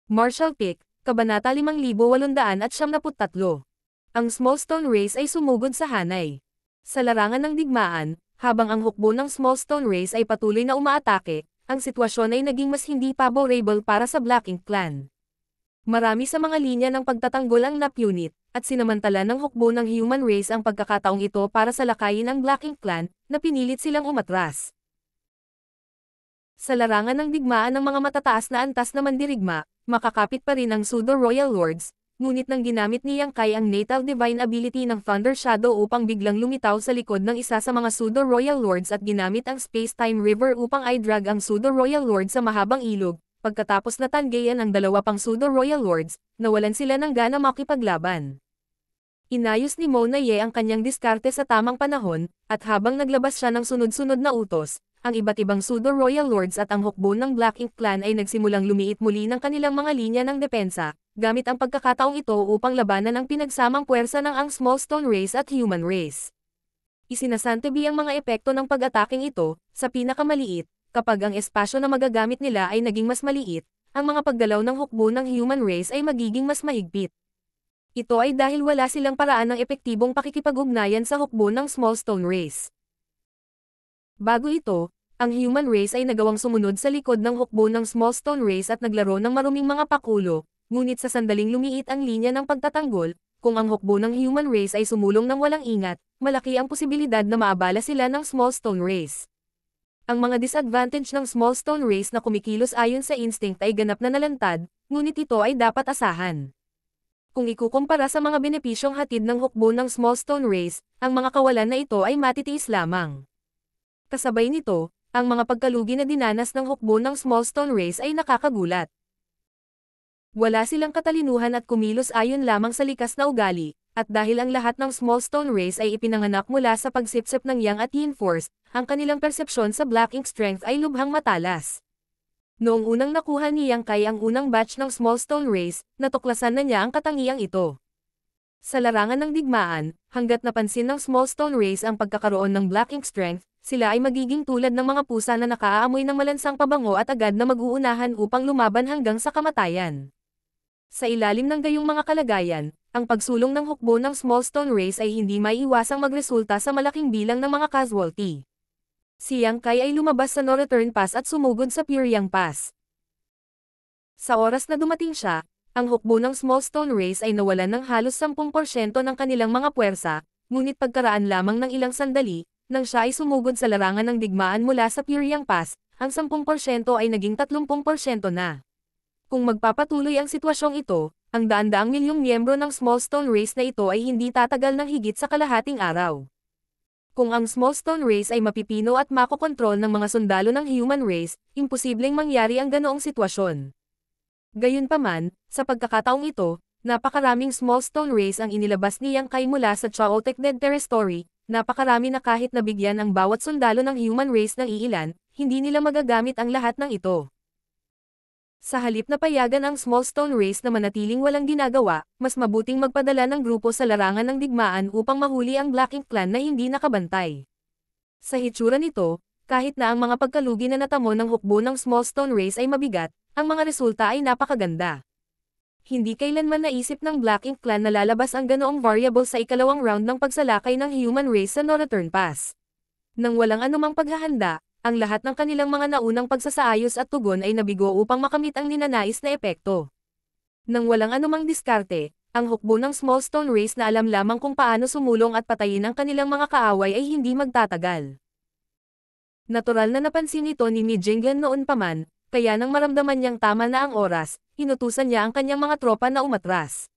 Martial Pick, Kabanata 5873. Ang Smallstone Race ay sumugod sa hanay. Sa larangan ng digmaan, habang ang hukbo ng Smallstone Race ay patuloy na umaatake, ang sitwasyon ay naging mas hindi favorable para sa Black Ink Clan. Marami sa mga linya ng pagtatanggol ang napunit, at sinamantala ng hukbo ng Human Race ang pagkakataong ito para salakayin ang Black Ink Clan, na pinilit silang umatras. Sa larangan ng digmaan ng mga matataas na antas na mandirigma, makakapit pa rin ang Pseudo-Royal Lords, ngunit nang ginamit ni Yang Kai ang natal divine ability ng Thunder Shadow upang biglang lumitaw sa likod ng isa sa mga Pseudo-Royal Lords at ginamit ang Space-Time River upang i-drag ang Pseudo-Royal Lord sa mahabang ilog, pagkatapos na tanggayan ang dalawa pang Pseudo-Royal Lords, nawalan sila ng gana makipaglaban. Inayos ni Mona Ye ang kanyang diskarte sa tamang panahon, at habang naglabas siya ng sunod-sunod na utos, ang iba't ibang Pseudo-Royal Lords at ang hukbo ng Black Ink Clan ay nagsimulang lumiit muli ng kanilang mga linya ng depensa, gamit ang pagkakataong ito upang labanan ang pinagsamang puwersa ng ang Smallstone Race at Human Race. Isinasantabi ang mga epekto ng pag-ataking ito, sa pinakamaliit, kapag ang espasyo na magagamit nila ay naging mas maliit, ang mga paggalaw ng hukbo ng Human Race ay magiging mas mahigpit. Ito ay dahil wala silang paraan ng epektibong pakikipag-ugnayan sa hukbo ng Smallstone Race. Bago ito, ang Human Race ay nagawang sumunod sa likod ng hukbo ng Smallstone Race at naglaro ng maruming mga pakulo, ngunit sa sandaling lumiit ang linya ng pagtatanggol, kung ang hukbo ng Human Race ay sumulong ng walang ingat, malaki ang posibilidad na maabala sila ng Smallstone Race. Ang mga disadvantage ng Smallstone Race na kumikilos ayon sa instinct ay ganap na nalantad, ngunit ito ay dapat asahan. Kung ikukumpara sa mga benepisyong hatid ng hukbo ng Smallstone Race, ang mga kawalan na ito ay matitiis lamang. Kasabay nito, ang mga pagkalugi na dinanas ng hukbo ng Smallstone Race ay nakakagulat. Wala silang katalinuhan at kumilos ayon lamang sa likas na ugali, at dahil ang lahat ng Smallstone Race ay ipinanganak mula sa pagsipsip ng Yang at Yin Force, ang kanilang persepsyon sa Black Ink Strength ay lubhang matalas. Noong unang nakuha ni Yang Kai ang unang batch ng Smallstone Race, natuklasan na niya ang katangiang ito. Sa larangan ng digmaan, hanggat napansin ng Smallstone Race ang pagkakaroon ng Black Ink Strength, sila ay magiging tulad ng mga pusa na nakaaamoy ng malansang pabango at agad na mag-uunahan upang lumaban hanggang sa kamatayan. Sa ilalim ng gayong mga kalagayan, ang pagsulong ng hukbo ng Smallstone Race ay hindi maiiwasang magresulta sa malaking bilang ng mga casualty. Si Yang Kai ay lumabas sa No-Return Pass at sumugod sa Pure Yang Pass. Sa oras na dumating siya, ang hukbo ng Smallstone Race ay nawalan ng halos 10% ng kanilang mga puwersa, ngunit pagkaraan lamang ng ilang sandali, nang siya ay sumugod sa larangan ng digmaan mula sa Pure Yang Pass, ang 10% ay naging 30% na. Kung magpapatuloy ang sitwasyong ito, ang daan-daang milyong miyembro ng Smallstone Race na ito ay hindi tatagal ng higit sa kalahating araw. Kung ang Smallstone Race ay mapipino at makokontrol ng mga sundalo ng Human Race, imposibleng mangyari ang ganoong sitwasyon. Gayunpaman, sa pagkakataong ito, napakaraming Smallstone Race ang inilabas ni Yang Kai mula sa Chaotic Dead Territory, napakarami na kahit nabigyan ang bawat sundalo ng Human Race ng iilan, hindi nila magagamit ang lahat ng ito. Sa halip na payagan ang Smallstone Race na manatiling walang ginagawa, mas mabuting magpadala ng grupo sa larangan ng digmaan upang mahuli ang Black Ink Clan na hindi nakabantay. Sa hitsura nito, kahit na ang mga pagkalugi na natamo ng hukbo ng Smallstone Race ay mabigat, ang mga resulta ay napakaganda. Hindi kailanman naisip ng Black Ink Clan na lalabas ang ganoong variable sa ikalawang round ng pagsalakay ng Human Race sa No-Return Pass. Nang walang anumang paghahanda, ang lahat ng kanilang mga naunang pagsasaayos at tugon ay nabigo upang makamit ang ninanais na epekto. Nang walang anumang diskarte, ang hukbo ng Smallstone Race na alam lamang kung paano sumulong at patayin ang kanilang mga kaaway ay hindi magtatagal. Natural na napansin ito ni Mi Jinglan noon pa man, kaya nang maramdaman niyang tama na ang oras, inutusan niya ang kanyang mga tropa na umatras.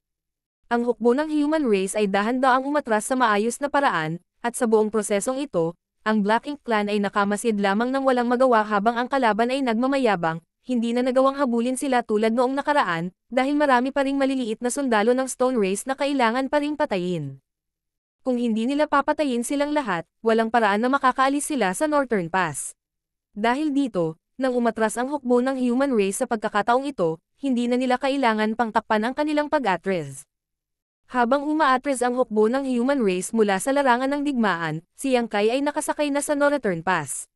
Ang hukbo ng Human Race ay dahan-daang umatras sa maayos na paraan, at sa buong prosesong ito, ang Black Ink Clan ay nakamasid lamang ng walang magawa habang ang kalaban ay nagmamayabang, hindi na nagawang habulin sila tulad noong nakaraan, dahil marami pa ring maliliit na sundalo ng Stone Race na kailangan pa ring patayin. Kung hindi nila papatayin silang lahat, walang paraan na makakaalis sila sa Northern Pass. Dahil dito, nang umatras ang hukbo ng Human Race sa pagkakataong ito, hindi na nila kailangan pang takpan ang kanilang pag-atres. Habang umaatres ang hukbo ng Human Race mula sa larangan ng digmaan, si Yang Kai ay nakasakay na sa No-Return Pass.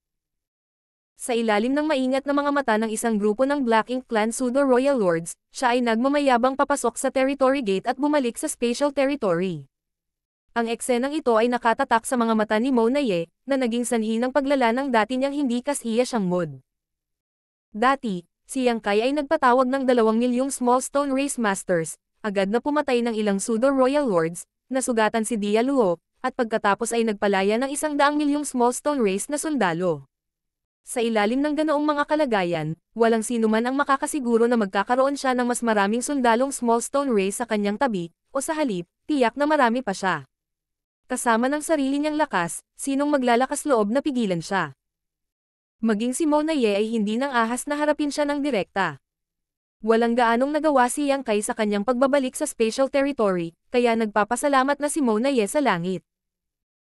Sa ilalim ng maingat na mga mata ng isang grupo ng Black Ink Clan Pseudo-Royal Lords, siya ay nagmamayabang papasok sa Territory Gate at bumalik sa Spatial Territory. Ang eksenang ito ay nakatatak sa mga mata ni Mona Ye, na naging sanhi ng paglala ng dati niyang hindi kasiya siyang mod. Dati, si Yang Kai ay nagpatawag ng 2 milyong Small Stone Race Masters, agad na pumatay ng ilang Pseudo-Royal Lords, nasugatan si Dia Luo, at pagkatapos ay nagpalaya ng 100 milyong Small Stone Race na sundalo. Sa ilalim ng ganoong mga kalagayan, walang sino man ang makakasiguro na magkakaroon siya ng mas maraming sundalong Small Stone Race sa kanyang tabi, o sa halip, tiyak na marami pa siya. Kasama ng sarili niyang lakas, sinong maglalakas loob na pigilan siya? Maging si Mona Ye ay hindi nang ahas na harapin siya ng direkta. Walang gaanong nagawa si Yang Kai sa kanyang pagbabalik sa Spatial Territory, kaya nagpapasalamat na si Mona Ye sa langit.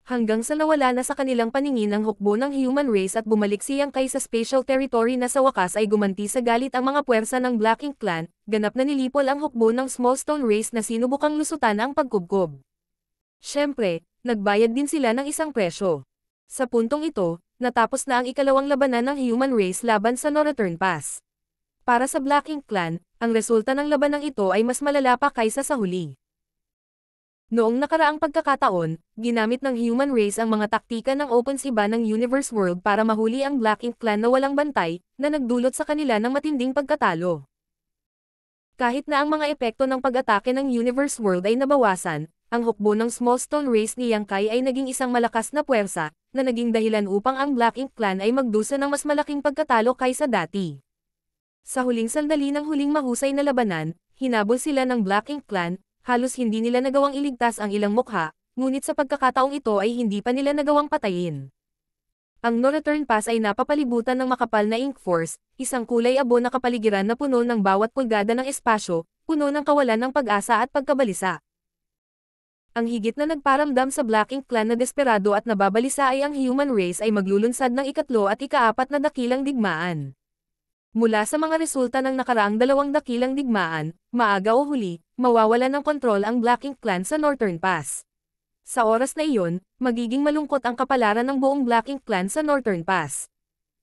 Hanggang sa nawala na sa kanilang paningin ang hukbo ng human race at bumalik si Yang Kai sa Spatial Territory na sa wakas ay gumanti sa galit ang mga puwersa ng Black Ink Clan, ganap na nilipol ang hukbo ng Small Stone Race na sinubukang lusutan ang pagkubkob. Siyempre, nagbayad din sila ng isang presyo. Sa puntong ito, natapos na ang ikalawang labanan ng human race laban sa No Return Pass. Para sa Black Ink Clan, ang resulta ng labanang ito ay mas malala pa kaysa sa huli. Noong nakaraang pagkakataon, ginamit ng human race ang mga taktika ng OpenSea ng Universe World para mahuli ang Black Ink Clan na walang bantay, na nagdulot sa kanila ng matinding pagkatalo. Kahit na ang mga epekto ng pag-atake ng Universe World ay nabawasan, ang hukbo ng Small Stone Race ni Yang Kai ay naging isang malakas na puwersa, na naging dahilan upang ang Black Ink Clan ay magdusa ng mas malaking pagkatalo kaysa dati. Sa huling sandali ng huling mahusay na labanan, hinabol sila ng Black Ink Clan, halos hindi nila nagawang iligtas ang ilang mukha, ngunit sa pagkakataong ito ay hindi pa nila nagawang patayin. Ang No Return Pass ay napapalibutan ng makapal na ink force, isang kulay abo na kapaligiran na puno ng bawat pulgada ng espasyo, puno ng kawalan ng pag-asa at pagkabalisa. Ang higit na nagparamdam sa Black Ink Clan na desperado at nababalisa ay ang human race ay maglulunsad ng ikatlo at ikaapat na dakilang digmaan. Mula sa mga resulta ng nakaraang 2 dakilang digmaan, maaga o huli, mawawala ng kontrol ang Black Ink Clan sa Northern Pass. Sa oras na iyon, magiging malungkot ang kapalaran ng buong Black Ink Clan sa Northern Pass.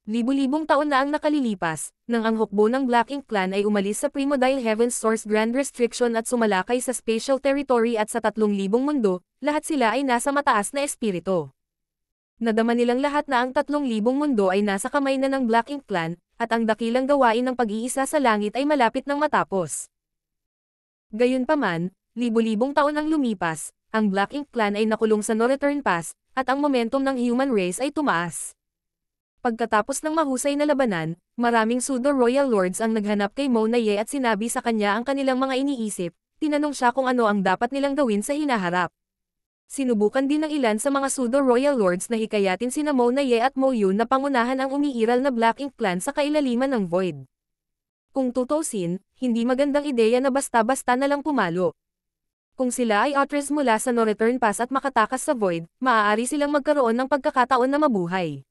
Libu-libong taon na ang nakalilipas, nang ang hukbo ng Black Ink Clan ay umalis sa Primordial Heaven's Source Grand Restriction at sumalakay sa Spatial Territory at sa 3,000 mundo, lahat sila ay nasa mataas na espiritu. Nadama nilang lahat na ang 3,000 mundo ay nasa kamay na ng Black Ink Clan, at ang dakilang gawain ng pag-iisa sa langit ay malapit nang matapos. Gayunpaman, libu-libong taon ang lumipas, ang Black Ink Clan ay nakulong sa No Return Pass, at ang momentum ng human race ay tumaas. Pagkatapos ng mahusay na labanan, maraming Pseudo-Royal Lords ang naghanap kay Mona Ye at sinabi sa kanya ang kanilang mga iniisip, tinanong siya kung ano ang dapat nilang gawin sa hinaharap. Sinubukan din ng ilan sa mga Pseudo-Royal Lords na hikayatin sina Mona Ye at Mo Yun na pangunahan ang umiiral na Black Ink Clan sa kailaliman ng Void. Kung tutusin, hindi magandang ideya na basta-basta na lang pumalo. Kung sila ay outrest mula sa No Return Pass at makatakas sa Void, maaari silang magkaroon ng pagkakataon na mabuhay.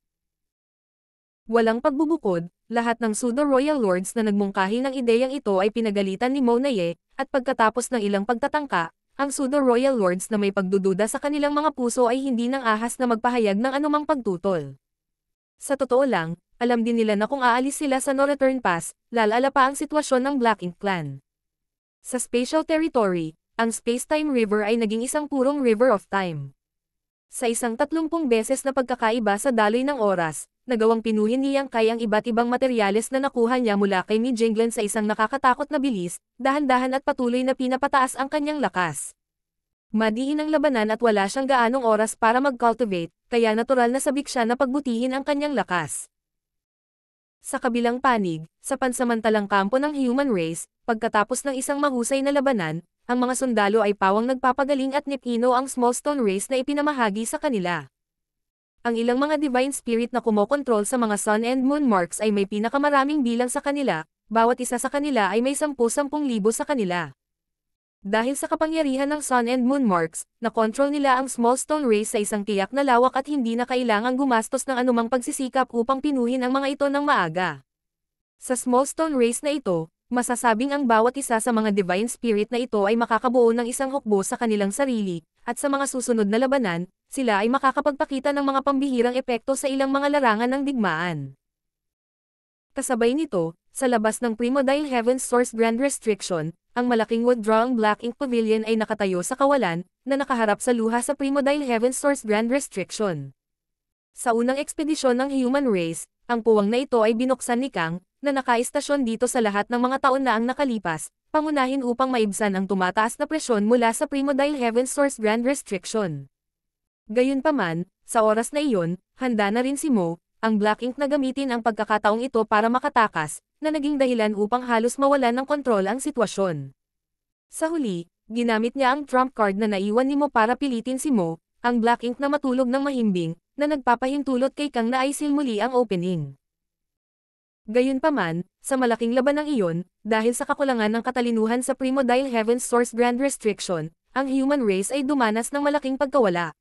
Walang pagbubukod, lahat ng Pseudo-Royal Lords na nagmungkahi ng ideyang ito ay pinagalitan ni Mona Ye, at pagkatapos ng ilang pagtatangka, ang Pseudo-Royal Lords na may pagdududa sa kanilang mga puso ay hindi nang ahas na magpahayag ng anumang pagtutol. Sa totoo lang, alam din nila na kung aalis sila sa No Return Pass, lalala pa ang sitwasyon ng Black Ink Clan. Sa Spatial Territory, ang Space-Time River ay naging isang purong River of Time. Sa isang 30 beses na pagkakaiba sa daloy ng oras, nagawang pinuhin ni Yang Kai ang iba't ibang materyales na nakuha niya mula kay Mi Jinglan sa isang nakakatakot na bilis, dahan-dahan at patuloy na pinapataas ang kanyang lakas. Madiin ang labanan at wala siyang gaanong oras para mag-cultivate, kaya natural na sabik siya na pagbutihin ang kanyang lakas. Sa kabilang panig, sa pansamantalang kampo ng human race, pagkatapos ng isang mahusay na labanan, ang mga sundalo ay pawang nagpapagaling at nipino ang Small Stone Race na ipinamahagi sa kanila. Ang ilang mga Divine Spirit na kumokontrol sa mga Sun and Moon Marks ay may pinakamaraming bilang sa kanila, bawat isa sa kanila ay may 10,000 sa kanila. Dahil sa kapangyarihan ng Sun and Moon Marks, nakontrol nila ang Small Stone Race sa isang tiyak na lawak at hindi na kailangang gumastos ng anumang pagsisikap upang pinuhin ang mga ito ng maaga. Sa Small Stone Race na ito, masasabing ang bawat isa sa mga Divine Spirit na ito ay makakabuo ng isang hukbo sa kanilang sarili, at sa mga susunod na labanan, sila ay makakapagpakita ng mga pambihirang epekto sa ilang mga larangan ng digmaan. Kasabay nito, sa labas ng Primodile Heaven's Source Grand Restriction, ang malaking withdrawing Black Ink Pavilion ay nakatayo sa kawalan, na nakaharap sa luha sa Primodile Heaven's Source Grand Restriction. Sa unang ekspedisyon ng human race, ang puwang na ito ay binuksan ni Kang, na nakaistasyon dito sa lahat ng mga taon na ang nakalipas, pangunahin upang maibsan ang tumataas na presyon mula sa Primodile Heaven's Source Grand Restriction. Gayunpaman, sa oras na iyon, handa na rin si Mo, ang Black Ink na gamitin ang pagkakataong ito para makatakas, na naging dahilan upang halos mawalan ng kontrol ang sitwasyon. Sa huli, ginamit niya ang trump card na naiwan ni Mo para pilitin si Mo, ang Black Ink na matulog ng mahimbing, na nagpapahintulot kay Kang na aisil muli ang opening. Gayunpaman, sa malaking labanang iyon, dahil sa kakulangan ng katalinuhan sa Primodile Heaven's Source Grand Restriction, ang human race ay dumanas ng malaking pagkawala.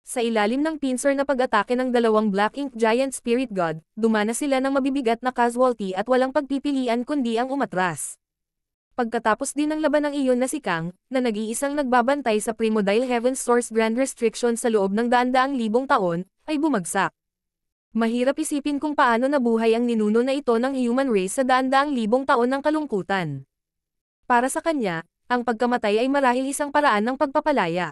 Sa ilalim ng pincer na pag-atake ng dalawang Black Ink Giant Spirit God, dumanas sila ng mabibigat na casualty at walang pagpipilian kundi ang umatras. Pagkatapos din ng labanang iyon na si Kang, na nag-iisang nagbabantay sa Primodile Heaven's Source Grand Restriction sa loob ng daan-daang libong taon, ay bumagsak. Mahirap isipin kung paano nabuhay ang ninuno na ito ng human race sa daan-daang libong taon ng kalungkutan. Para sa kanya, ang pagkamatay ay marahil isang paraan ng pagpapalaya.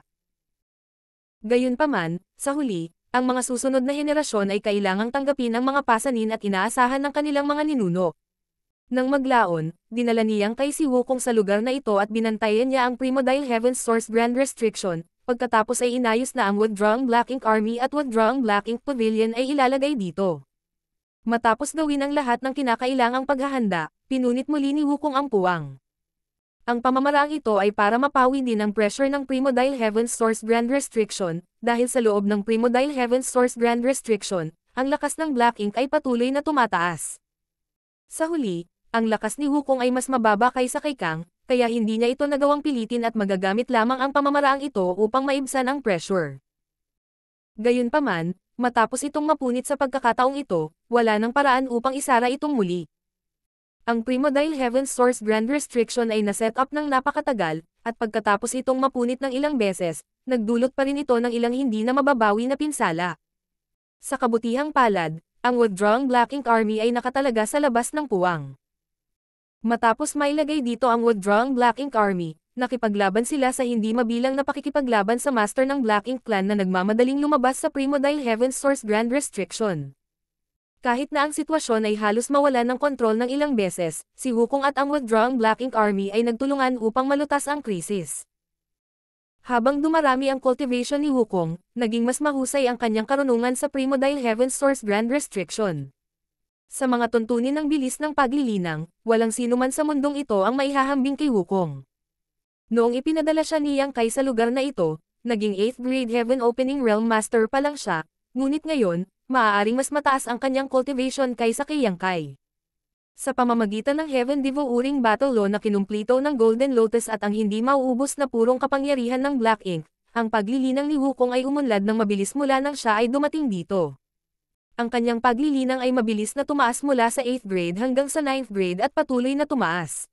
Gayunpaman, sa huli, ang mga susunod na henerasyon ay kailangang tanggapin ang mga pasanin at inaasahan ng kanilang mga ninuno. Nang maglaon, dinala niyang kay si Wukong sa lugar na ito at binantayan niya ang Primodile Heaven's Source Grand Restriction, pagkatapos ay inayos na ang withdrawing Black Ink Army at withdrawing Black Ink Pavilion ay ilalagay dito. Matapos gawin ang lahat ng kinakailangang paghahanda, pinunit muli ni Wukong ang puwang. Ang pamamaraang ito ay para mapawi din ang pressure ng Primodile Heaven's Source Grand Restriction, dahil sa loob ng Primodile Heaven's Source Grand Restriction, ang lakas ng Black Ink ay patuloy na tumataas. Sa huli, ang lakas ni Wukong ay mas mababa kaysa kay Kang, kaya hindi niya ito nagawang pilitin at magagamit lamang ang pamamaraang ito upang maibsan ang pressure. Gayunpaman, matapos itong mapunit sa pagkakataong ito, wala nang paraan upang isara itong muli. Ang Primodile Heaven's Source Grand Restriction ay naset up ng napakatagal, at pagkatapos itong mapunit ng ilang beses, nagdulot pa rin ito ng ilang hindi na mababawi na pinsala. Sa kabutihang palad, ang withdrawing Black Ink Army ay nakatalaga sa labas ng puwang. Matapos mailagay dito ang withdrawing Black Ink Army, nakipaglaban sila sa hindi mabilang na pakikipaglaban sa master ng Black Ink Clan na nagmamadaling lumabas sa Primodile Heaven's Source Grand Restriction. Kahit na ang sitwasyon ay halos mawalan ng kontrol ng ilang beses, si Wukong at ang withdrawing Black Ink Army ay nagtulungan upang malutas ang krisis. Habang dumarami ang cultivation ni Wukong, naging mas mahusay ang kanyang karunungan sa Primodile Heaven's Source Grand Restriction. Sa mga tuntunin ng bilis ng paglilinang, walang sinuman sa mundong ito ang maihahambing kay Wukong. Noong ipinadala siya ni Yang Kai sa lugar na ito, naging 8th grade Heaven Opening Realm Master pa lang siya, ngunit ngayon, maaaring mas mataas ang kanyang cultivation kaysa kay Yang Kai. Sa pamamagitan ng Heaven Devouring Battle Law na kinumplito ng Golden Lotus at ang hindi mauubos na purong kapangyarihan ng Black Ink, ang paglilinang ni Wukong ay umunlad ng mabilis mula nang siya ay dumating dito. Ang kanyang paglilinang ay mabilis na tumaas mula sa 8th grade hanggang sa 9th grade at patuloy na tumaas.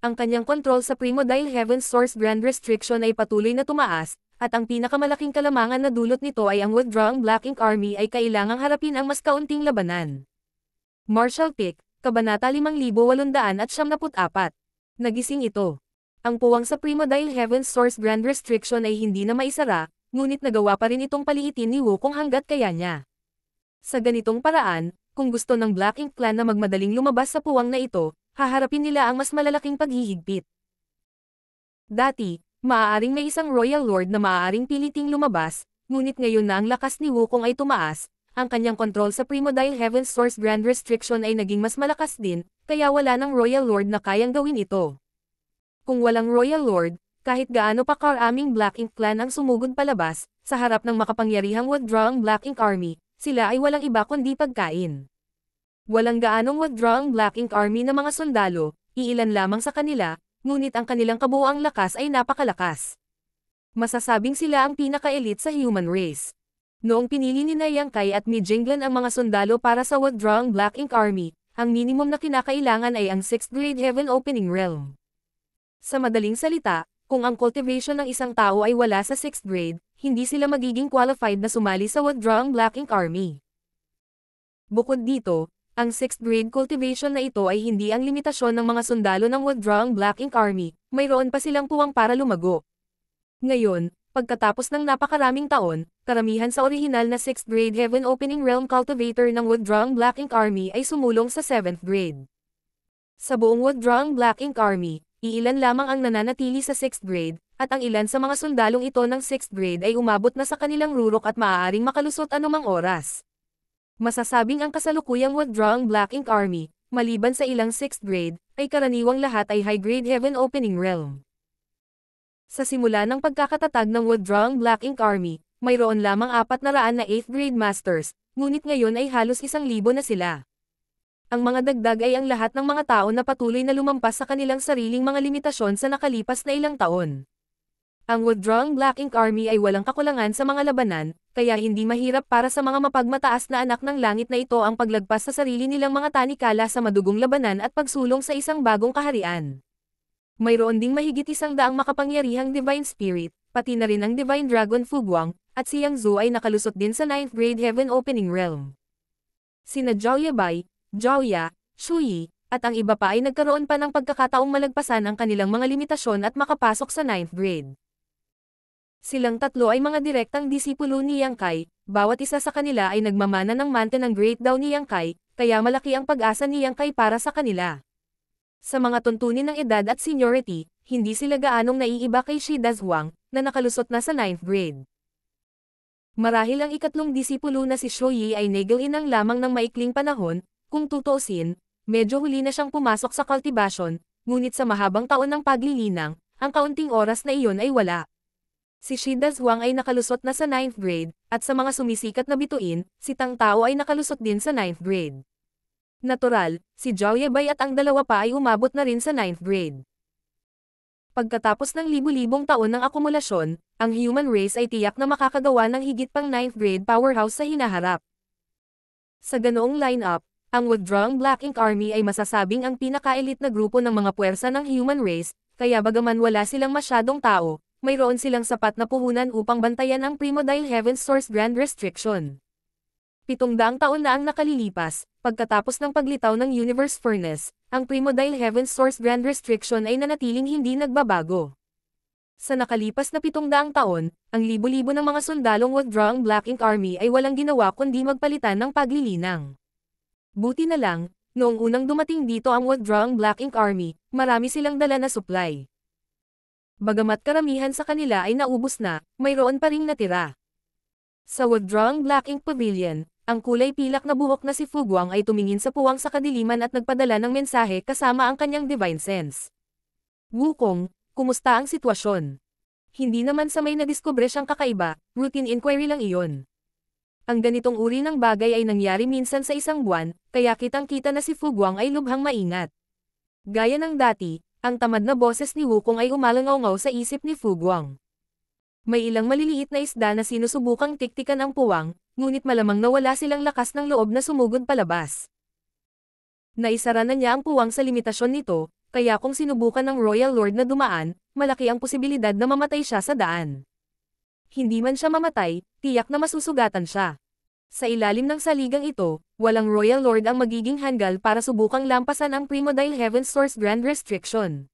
Ang kanyang kontrol sa Primodile Heaven's Source Grand Restriction ay patuloy na tumaas, at ang pinakamalaking kalamangan na dulot nito ay ang withdrawing Black Ink Army ay kailangang harapin ang mas kaunting labanan. Martial Pick, Kabanata 5874. Nagising ito. Ang puwang sa Primodile Heaven's Source Grand Restriction ay hindi na maisara, ngunit nagawa pa rin itong paliitin ni Wukong hanggat kaya niya. Sa ganitong paraan, kung gusto ng Black Ink Clan na magmadaling lumabas sa puwang na ito, haharapin nila ang mas malalaking paghihigpit. Dati, maaaring may isang Royal Lord na maaaring piliting lumabas, ngunit ngayon na ang lakas ni Wukong ay tumaas, ang kanyang kontrol sa Primodile Heaven's Source Grand Restriction ay naging mas malakas din, kaya wala ng Royal Lord na kayang gawin ito. Kung walang Royal Lord, kahit gaano pa karaming Black Ink Clan ang sumugod palabas, sa harap ng makapangyarihang withdrawing Black Ink Army, sila ay walang iba kundi pagkain. Walang gaanong withdrawing Black Ink Army na mga sundalo, iilan lamang sa kanila, ngunit ang kanilang kabuuang lakas ay napakalakas. Masasabing sila ang pinaka-elite sa human race. Noong pinili ni Yang Kai at Mi Jinglan ang mga sundalo para sa withdrawing Black Ink Army, ang minimum na kinakailangan ay ang 6th grade Heaven Opening Realm. Sa madaling salita, kung ang cultivation ng isang tao ay wala sa 6th grade, hindi sila magiging qualified na sumali sa withdrawing Black Ink Army. Bukod dito, ang 6th grade cultivation na ito ay hindi ang limitasyon ng mga sundalo ng withdrawing Black Ink Army, mayroon pa silang puwang para lumago. Ngayon, pagkatapos ng napakaraming taon, karamihan sa orihinal na 6th grade Heaven Opening Realm cultivator ng withdrawing Black Ink Army ay sumulong sa 7th grade. Sa buong withdrawing Black Ink Army, iilan lamang ang nananatili sa 6th grade, at ang ilan sa mga sundalong ito ng 6th grade ay umabot na sa kanilang rurok at maaaring makalusot anumang oras. Masasabing ang kasalukuyang withdrawing Black Ink Army, maliban sa ilang 6th grade, ay karaniwang lahat ay high-grade Heaven Opening Realm. Sa simula ng pagkakatatag ng withdrawing Black Ink Army, mayroon lamang 400 na 8th grade masters, ngunit ngayon ay halos 1,000 na sila. Ang mga dagdag ay ang lahat ng mga tao na patuloy na lumampas sa kanilang sariling mga limitasyon sa nakalipas na ilang taon. Ang withdrawing Black Ink Army ay walang kakulangan sa mga labanan, kaya hindi mahirap para sa mga mapagmataas na anak ng langit na ito ang paglagpas sa sarili nilang mga tanikala sa madugong labanan at pagsulong sa isang bagong kaharian. Mayroon ding mahigit 100 makapangyarihang Divine Spirit, pati na rin ang Divine Dragon Fugwang, at si Yang Zhu ay nakalusot din sa 9th grade Heaven Opening Realm. Sina Zhao Yabai, Zhao Ya, Shu Yi, at ang iba pa ay nagkaroon pa ng pagkakataong malagpasan ang kanilang mga limitasyon at makapasok sa 9th grade. Silang tatlo ay mga direktang disipulo ni Yang Kai, bawat isa sa kanila ay nagmamana ng mante ng Great Dao ni Yang Kai, kaya malaki ang pag-asa ni Yang Kai para sa kanila. Sa mga tuntunin ng edad at seniority, hindi sila gaanong naiiba kay Shida Zhuang, na nakalusot na sa 9th grade. Marahil ang ikatlong disipulo na si Shu Yi ay nagil-inang lamang ng maikling panahon, kung tutuusin, medyo huli na siyang pumasok sa cultivation, ngunit sa mahabang taon ng paglilinang, ang kaunting oras na iyon ay wala. Si Shida Zhuang ay nakalusot na sa 9th grade, at sa mga sumisikat na bituin, si Tang Tao ay nakalusot din sa 9th grade. Natural, si Zhao Yabai at ang dalawa pa ay umabot na rin sa 9th grade. Pagkatapos ng libu-libong taon ng akumulasyon, ang human race ay tiyak na makakagawa ng higit pang 9th grade powerhouse sa hinaharap. Sa ganoong lineup, ang withdrawing Black Ink Army ay masasabing ang pinaka-elite na grupo ng mga puwersa ng human race, kaya bagaman wala silang masyadong tao, mayroon silang sapat na puhunan upang bantayan ang Primordial Heaven's Source Grand Restriction. 700 taon na ang nakalilipas, pagkatapos ng paglitaw ng Universe Furnace, ang Primordial Heaven's Source Grand Restriction ay nanatiling hindi nagbabago. Sa nakalipas na 700 taon, ang libo-libo ng mga sundalong withdrawing Black Ink Army ay walang ginawa kundi magpalitan ng paglilinang. Buti na lang, noong unang dumating dito ang withdrawing Black Ink Army, marami silang dala na supply. Bagamat karamihan sa kanila ay naubos na, mayroon pa ring natira. Sa withdrawing Black Ink Pavilion, ang kulay pilak na buhok na si Fugwang ay tumingin sa puwang sa kadiliman at nagpadala ng mensahe kasama ang kanyang divine sense. Wukong, kumusta ang sitwasyon? Hindi naman sa may nadiskubre siyang kakaiba, routine inquiry lang iyon. Ang ganitong uri ng bagay ay nangyari minsan sa isang buwan, kaya kitang-kita na si Fugwang ay lubhang maingat. Gaya ng dati, ang tamad na boses ni Wukong ay umalangaw-ngaw sa isip ni Fugwang. May ilang maliliit na isda na sinusubukang tiktikan ang puwang, ngunit malamang nawala silang lakas ng loob na sumugod palabas. Naisara na niya ang puwang sa limitasyon nito, kaya kung sinubukan ng Royal Lord na dumaan, malaki ang posibilidad na mamatay siya sa daan. Hindi man siya mamatay, tiyak na masusugatan siya. Sa ilalim ng saligang ito, walang Royal Lord ang magiging hanggal para subukang lampasan ang Primordial Heaven's Source Grand Restriction.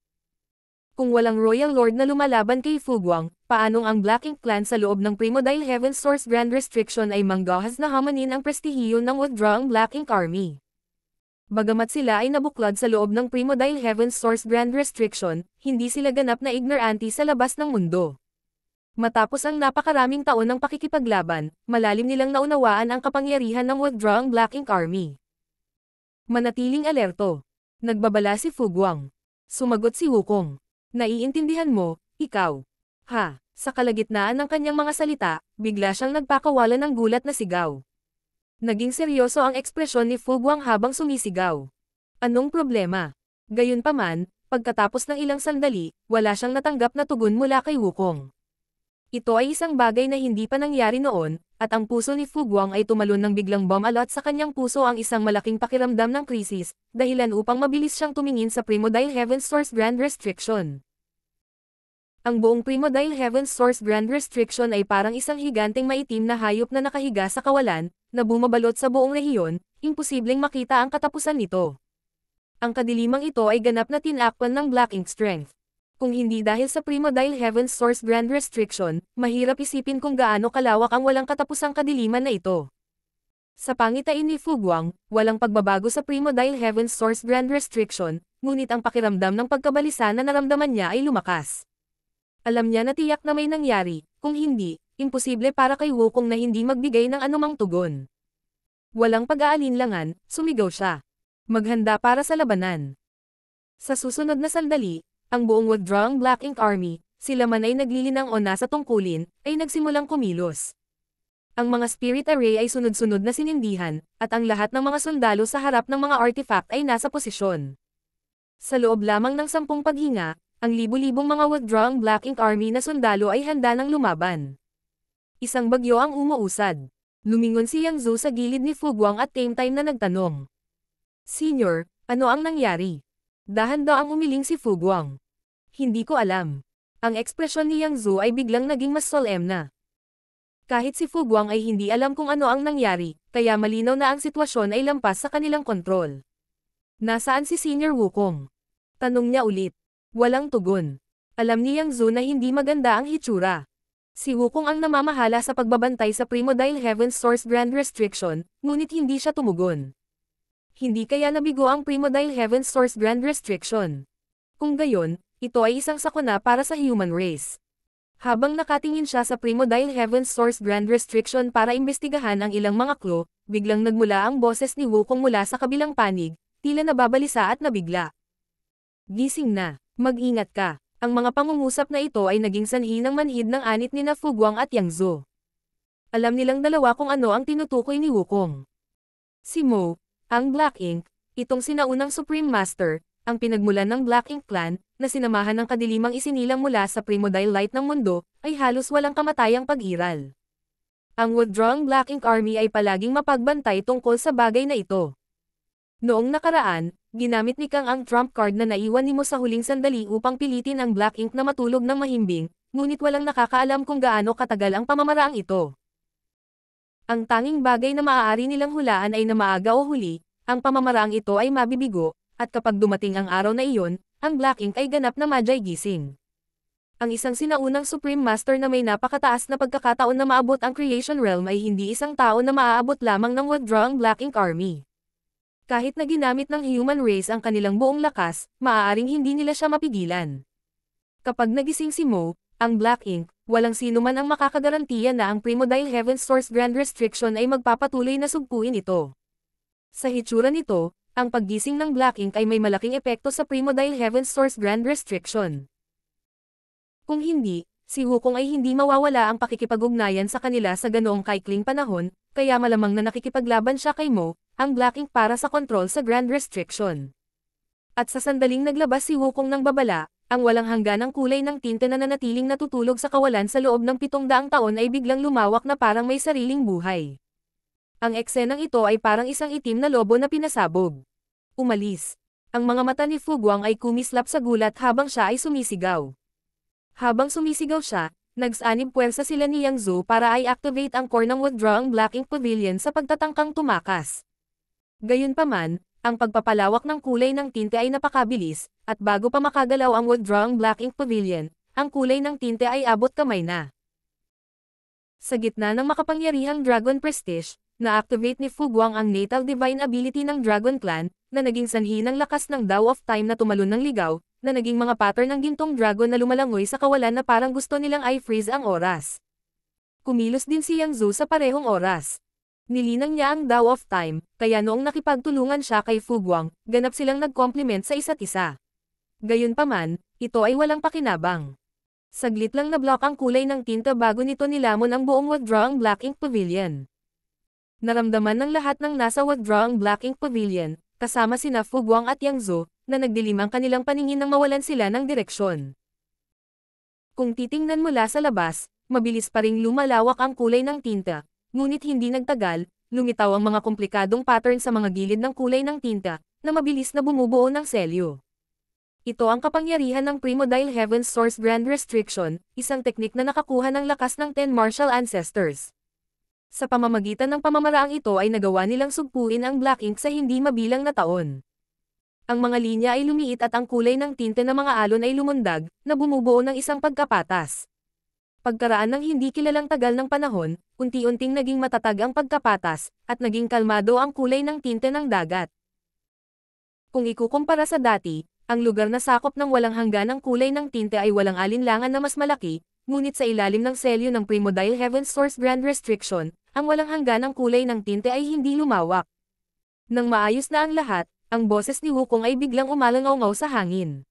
Kung walang Royal Lord na lumalaban kay Fugwang, paanong ang Black Ink Clan sa loob ng Primordial Heaven's Source Grand Restriction ay manggahas na hamanin ang prestihiyo ng withdrawing Black Ink Army? Bagamat sila ay nabuklod sa loob ng Primordial Heaven's Source Grand Restriction, hindi sila ganap na ignorante sa labas ng mundo. Matapos ang napakaraming taon ng pakikipaglaban, malalim nilang naunawaan ang kapangyarihan ng withdrawing Black Ink Army. Manatiling alerto. Nagbabala si Fugwang. Sumagot si Wukong. Naiintindihan mo, ikaw. Ha, sa kalagitnaan ng kanyang mga salita, bigla siyang nagpakawala ng gulat na sigaw. Naging seryoso ang ekspresyon ni Fugwang habang sumisigaw. Anong problema? Gayunpaman, pagkatapos ng ilang sandali, wala siyang natanggap na tugon mula kay Wukong. Ito ay isang bagay na hindi pa nangyari noon, at ang puso ni Fugwang ay tumalon ng biglang bumalot sa kanyang puso ang isang malaking pakiramdam ng krisis, dahilan upang mabilis siyang tumingin sa Primordial Heaven's Source Grand Restriction. Ang buong Primordial Heaven's Source Grand Restriction ay parang isang higanteng maitim na hayop na nakahiga sa kawalan, na bumabalot sa buong rehiyon, imposibleng makita ang katapusan nito. Ang kadilimang ito ay ganap na tinakpan ng Black Ink Strength. Kung hindi dahil sa Primordial Heaven's Source Grand Restriction, mahirap isipin kung gaano kalawak ang walang katapusang kadiliman na ito. Sa pangitain ni Fu Guang, walang pagbabago sa Primordial Heaven's Source Grand Restriction, ngunit ang pakiramdam ng pagkabalisa na naramdaman niya ay lumakas. Alam niya na tiyak na may nangyari, kung hindi, imposible para kay Wukong na hindi magbigay ng anumang tugon. Walang pag-aalinlangan, sumigaw siya. Maghanda para sa labanan. Sa susunod na sandali, ang buong withdrawing Black Ink Army, sila man ay naglilinang o nasa tungkulin, ay nagsimulang kumilos. Ang mga spirit array ay sunod-sunod na sinindihan, at ang lahat ng mga sundalo sa harap ng mga artifact ay nasa posisyon. Sa loob lamang ng 10 paghinga, ang libu-libong mga withdrawing Black Ink Army na sundalo ay handa ng lumaban. Isang bagyo ang umuusad. Lumingon si Yang Zhu sa gilid ni Fu Guang at same time na nagtanong. Senior, ano ang nangyari? Dahan-daang umiling si Fu Guang. Hindi ko alam. Ang ekspresyon ni Yang Zhu ay biglang naging mas solemna. Kahit si Fu Guang ay hindi alam kung ano ang nangyari, kaya malinaw na ang sitwasyon ay lampas sa kanilang kontrol. Nasaan si Senior Wukong? Tanong niya ulit. Walang tugon. Alam ni Yang Zhu na hindi maganda ang hitsura. Si Wukong ang namamahala sa pagbabantay sa Primordial Heaven's Source Grand Restriction, ngunit hindi siya tumugon. Hindi kaya nabigo ang Primordial Heaven's Source Grand Restriction. Kung gayon, ito ay isang sakuna para sa human race. Habang nakatingin siya sa Primordial Heaven's Source Grand Restriction para imbestigahan ang ilang mga clue, biglang nagmula ang boses ni Wukong mula sa kabilang panig, tila nababalisa at nabigla. Gising na, mag-ingat ka. Ang mga pangungusap na ito ay naging sanhi ng manhid ng anit ni Fu Guang at Yang Zhu. Alam nilang dalawa kung ano ang tinutukoy ni Wukong. Si Mo, ang Black Ink, itong sinaunang Supreme Master, ang pinagmulan ng Black Ink Clan, na sinamahan ng kadilimang isinilang mula sa Primordial Light ng mundo, ay halos walang kamatayang pag-iral. Ang withdrawing Black Ink Army ay palaging mapagbantay tungkol sa bagay na ito. Noong nakaraan, ginamit ni Kang ang trump card na naiwan ni Mo sa huling sandali upang pilitin ang Black Ink na matulog ng mahimbing, ngunit walang nakakaalam kung gaano katagal ang pamamaraang ito. Ang tanging bagay na maaari nilang hulaan ay na maaga o huli, ang pamamaraang ito ay mabibigo, at kapag dumating ang araw na iyon, ang Black Ink ay ganap na Magi gising. Ang isang sinaunang Supreme Master na may napakataas na pagkakataon na maabot ang Creation Realm ay hindi isang tao na maaabot lamang ng withdrawing Black Ink Army. Kahit na ginamit ng human race ang kanilang buong lakas, maaaring hindi nila siya mapigilan. Kapag nagising si Mo, ang Black Ink, walang sino man ang makakagarantiya na ang Primordial Heaven's Source Grand Restriction ay magpapatuloy na sugpuin ito. Sa hitsura nito, ang paggising ng Black Ink ay may malaking epekto sa Primordial Heaven's Source Grand Restriction. Kung hindi, si Wukong ay hindi mawawala ang pakikipag-ugnayan sa kanila sa ganoong kaikling panahon, kaya malamang na nakikipaglaban siya kay Mo, ang Black Ink para sa kontrol sa Grand Restriction. At sa sandaling naglabas si Wukong ng babala, ang walang hangganang kulay ng tinte na nanatiling natutulog sa kawalan sa loob ng 700 taon ay biglang lumawak na parang may sariling buhay. Ang eksenang ito ay parang isang itim na lobo na pinasabog. Umalis. Ang mga mata ni Fu Guang ay kumislap sa gulat habang siya ay sumisigaw. Habang sumisigaw siya, nagsanib puwersa sila ni Yang Zhu para i-activate ang core ng withdrawing Black Ink Pavilion sa pagtatangkang tumakas. Gayunpaman, ang pagpapalawak ng kulay ng tinte ay napakabilis, at bago pa makagalaw ang withdrawing Black Ink Pavilion, ang kulay ng tinte ay abot kamay na. Sa gitna ng makapangyarihang Dragon Prestige, na-activate ni Fu Guang ang natal divine ability ng Dragon Clan, na naging sanhi ng lakas ng Dao of Time na tumalon ng ligaw, na naging mga pattern ng gintong dragon na lumalangoy sa kawalan na parang gusto nilang i-freeze ang oras. Kumilos din si Yang Zhu sa parehong oras. Nilinang niya ang Dao of Time, kaya noong nakipagtulungan siya kay Fu Guang, ganap silang nag-complement sa isa't isa. Gayunpaman, ito ay walang pakinabang. Saglit lang na-block ang kulay ng tinta bago nito nilamon ang buong withdrawing Black Ink Pavilion. Naramdaman ng lahat ng nasa withdrawing Black Ink Pavilion, kasama sina Fu Guang at Yang Zhu, na nagdilim ang kanilang paningin nang mawalan sila ng direksyon. Kung titingnan mula sa labas, mabilis pa ring lumalawak ang kulay ng tinta. Ngunit hindi nagtagal, lumitaw ang mga komplikadong pattern sa mga gilid ng kulay ng tinta, na mabilis na bumubuo ng selyo. Ito ang kapangyarihan ng Primordial Heaven Source Grand Restriction, isang teknik na nakakuha ng lakas ng 10 martial ancestors. Sa pamamagitan ng pamamaraang ito ay nagawa nilang sugpuin ang black ink sa hindi mabilang na taon. Ang mga linya ay lumiit at ang kulay ng tinte ng mga alon ay lumundag, na bumubuo ng isang pagkapatas. Pagkaraan ng hindi kilalang tagal ng panahon, unti-unting naging matatag ang pagkapatas, at naging kalmado ang kulay ng tinte ng dagat. Kung ikukumpara sa dati, ang lugar na sakop ng walang hangganang kulay ng tinte ay walang alinlangan na mas malaki, ngunit sa ilalim ng selyo ng Primordial Heaven Source Grand Restriction, ang walang hangganang kulay ng tinte ay hindi lumawak. Nang maayos na ang lahat, ang boses ni Wukong ay biglang umalangaw-ngaw sa hangin.